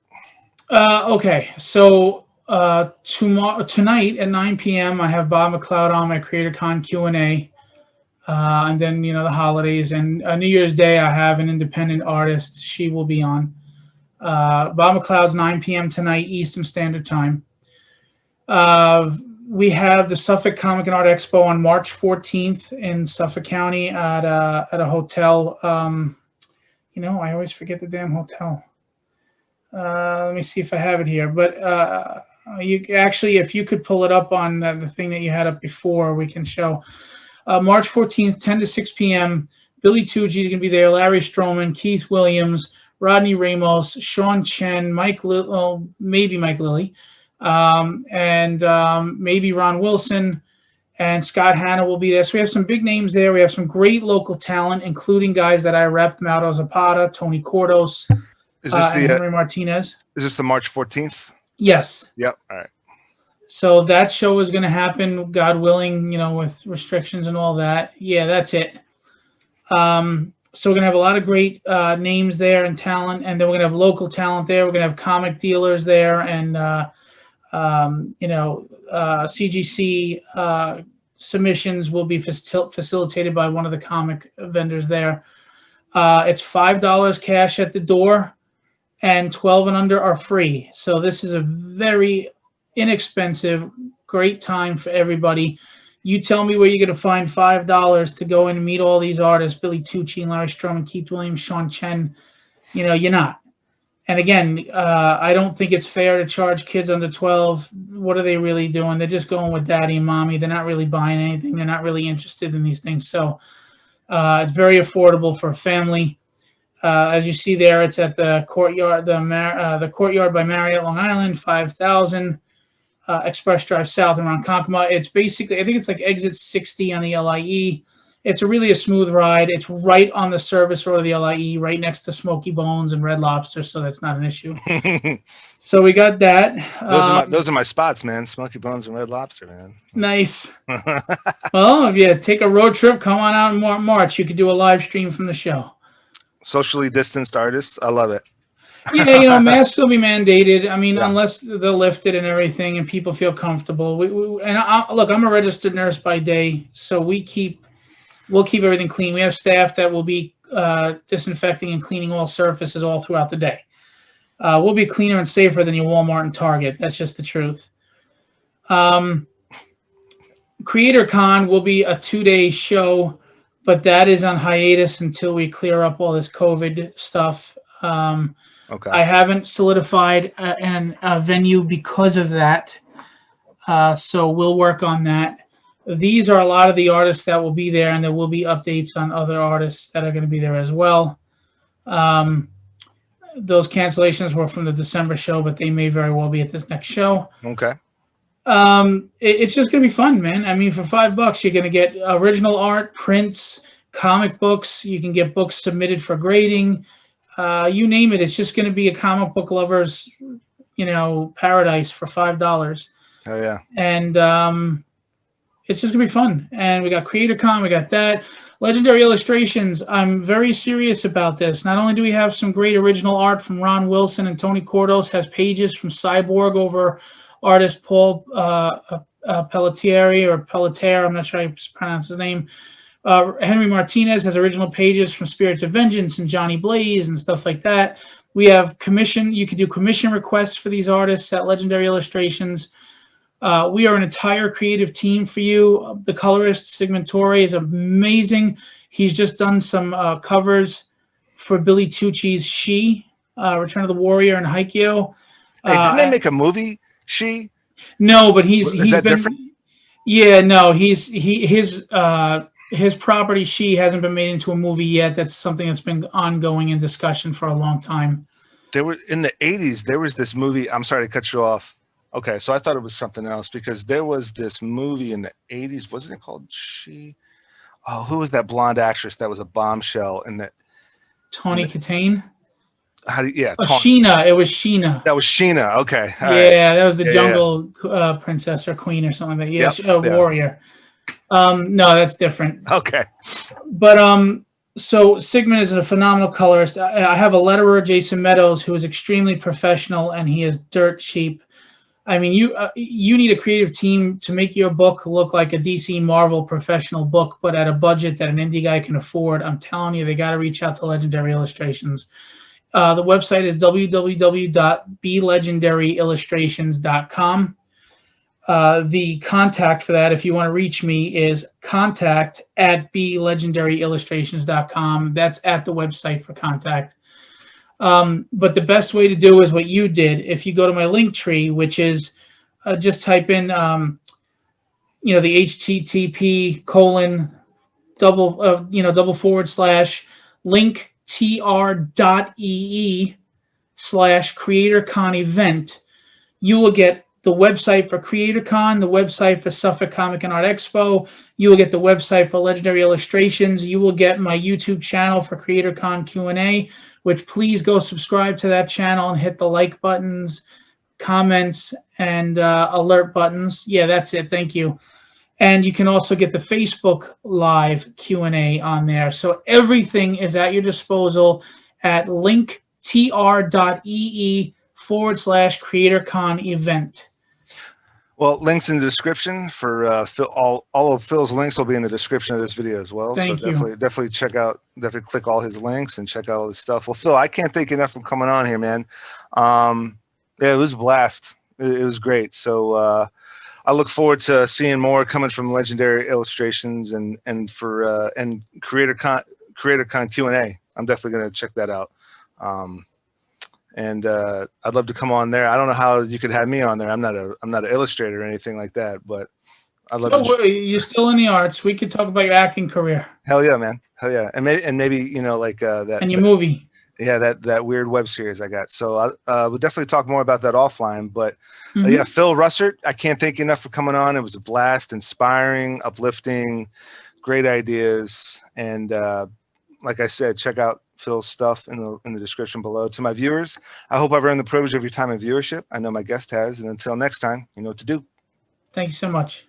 Okay, so tonight at 9 p.m. I have Bob McLeod on my Creatorcon Q&A, and then, you know, the holidays, and New Year's Day I have an independent artist. She will be on. Bob McLeod's 9 p.m. tonight Eastern Standard Time. We have the Suffolk Comic and Art Expo on March 14th in Suffolk County at a hotel. You know, I always forget the damn hotel. Let me see if I have it here. But you actually, if you could pull it up on the thing that you had up before, we can show. March 14th, 10 to 6 p.m. Billy Tucci is going to be there. Larry Stroman, Keith Williams, Rodney Ramos, Sean Chen, maybe Mike Lilly, and maybe Ron Wilson, and Scott Hanna will be there. So we have some big names there. We have some great local talent, including guys that I rep: Mauro Zapata, Tony Cordos, and Henry Martinez. Is this the March 14th? Yes. Yep. All right. So that show is going to happen, God willing, you know, with restrictions and all that. Yeah, that's it. So we're going to have a lot of great names there and talent, and then we're going to have local talent there. We're going to have comic dealers there, and you know, CGC submissions will be facilitated by one of the comic vendors there. It's $5 cash at the door, and 12 and under are free. So this is a very inexpensive, great time for everybody. You tell me where you're going to find $5 to go in and meet all these artists: Billy Tucci, Larry Stroman, Keith Williams, Sean Chen. You know, you're not. And again, I don't think it's fair to charge kids under 12. What are they really doing? They're just going with daddy and mommy. They're not really buying anything. They're not really interested in these things. So it's very affordable for a family. As you see there, it's at the Courtyard, the Courtyard by Marriott, Long Island, 5000 Express Drive South in Ronkonkoma. It's basically, I think it's like exit 60 on the LIE. It's really a smooth ride. It's right on the service road of the LIE, right next to Smoky Bones and Red Lobster, so that's not an issue. So we got that. Those are my spots, man. Smoky Bones and Red Lobster, man. Nice. Well, if you take a road trip, come on out in March. You could do a live stream from the show. Socially distanced artists, I love it. Yeah, you know, masks will be mandated. I mean, unless they're lifted and everything, and people feel comfortable. Look, I'm a registered nurse by day, so we'll keep everything clean. We have staff that will be disinfecting and cleaning all surfaces all throughout the day. We'll be cleaner and safer than your Walmart and Target. That's just the truth. Creatorcon will be a 2-day show, but that is on hiatus until we clear up all this COVID stuff. Okay. I haven't solidified a venue because of that, so we'll work on that. These are a lot of the artists that will be there, and there will be updates on other artists that are going to be there as well. Those cancellations were from the December show, but they may very well be at this next show. Okay. It's just going to be fun, man. I mean, for $5, you're going to get original art, prints, comic books. You can get books submitted for grading. You name it. It's just going to be a comic book lover's, paradise for $5. Oh yeah. And it's just gonna be fun. And we got Creatorcon, we got that. Legendary Illustrations. I'm very serious about this. Not only do we have some great original art from Ron Wilson and Tony Cordos, has pages from Cyborg over artist Paul Pelletier or Pelletier. I'm not sure how you pronounce his name. Henry Martinez has original pages from Spirits of Vengeance and Johnny Blaze and stuff like that. We have commission. You can do commission requests for these artists at Legendary Illustrations. We are an entire creative team for you. The colorist Sigmund Torre is amazing. He's just done some covers for Billy Tucci's She, Return of the Warrior, and Haikyuu. Hey, didn't they make a movie? She? No, but he's that been different? Yeah, no, his property She hasn't been made into a movie yet. That's something that's been ongoing in discussion for a long time. There were in the 80s. There was this movie. I'm sorry to cut you off. Okay, so I thought it was something else because there was this movie in the 80s. Wasn't it called She? Oh, who was that blonde actress that was a bombshell in that? Tawny Katane? Yeah. Sheena. It was Sheena. That was Sheena. Okay. All yeah, right. That was the jungle princess or queen or something like that. Yeah, Yep, warrior. No, that's different. Okay. But so Sigmund is a phenomenal colorist. I have a letterer, Jason Meadows, who is extremely professional, and he is dirt cheap. I mean, you need a creative team to make your book look like a DC Marvel professional book, but at a budget that an indie guy can afford. I'm telling you, they got to reach out to Legendary Illustrations. The website is www.belegendaryillustrations.com. The contact for that, if you want to reach me, is contact@belegendaryillustrations.com. That's at the website for contact. But the best way to do is what you did. If you go to my link tree, which is just type in, the http://linktr.ee/CreatorCon event, you will get the website for Creatorcon, the website for Suffolk Comic and Art Expo. You will get the website for Legendary Illustrations. You will get my YouTube channel for Creatorcon Q&A, which please go subscribe to that channel and hit the like buttons, comments, and alert buttons. Yeah, that's it. Thank you. And you can also get the Facebook Live Q&A on there. So everything is at your disposal at linktr.ee/CreatorCon event. Well, links in the description for Phil. All of Phil's links will be in the description of this video as well. Thank you. Definitely click all his links and check out all his stuff. Well, Phil, I can't thank you enough for coming on here, man. Yeah, it was a blast. It was great. So I look forward to seeing more coming from Legendary Illustrations and Creatorcon Q&A. I'm definitely going to check that out. and I'd love to come on there. I don't know how you could have me on there. I'm not an illustrator or anything like that, but I'd love So to. you're still in the arts. We could talk about your acting career Hell yeah, man. Hell yeah. And maybe, you know, like and your movie. yeah, that weird web series I got. So we'll definitely talk more about that offline. But Mhm. yeah, Phil Russert, I can't thank you enough for coming on. It was a blast, inspiring, uplifting, great ideas. And like I said, check out Phil's stuff in the description below. To my viewers, I hope I've earned the privilege of your time and viewership. I know my guest has. And until next time, you know what to do. Thank you so much.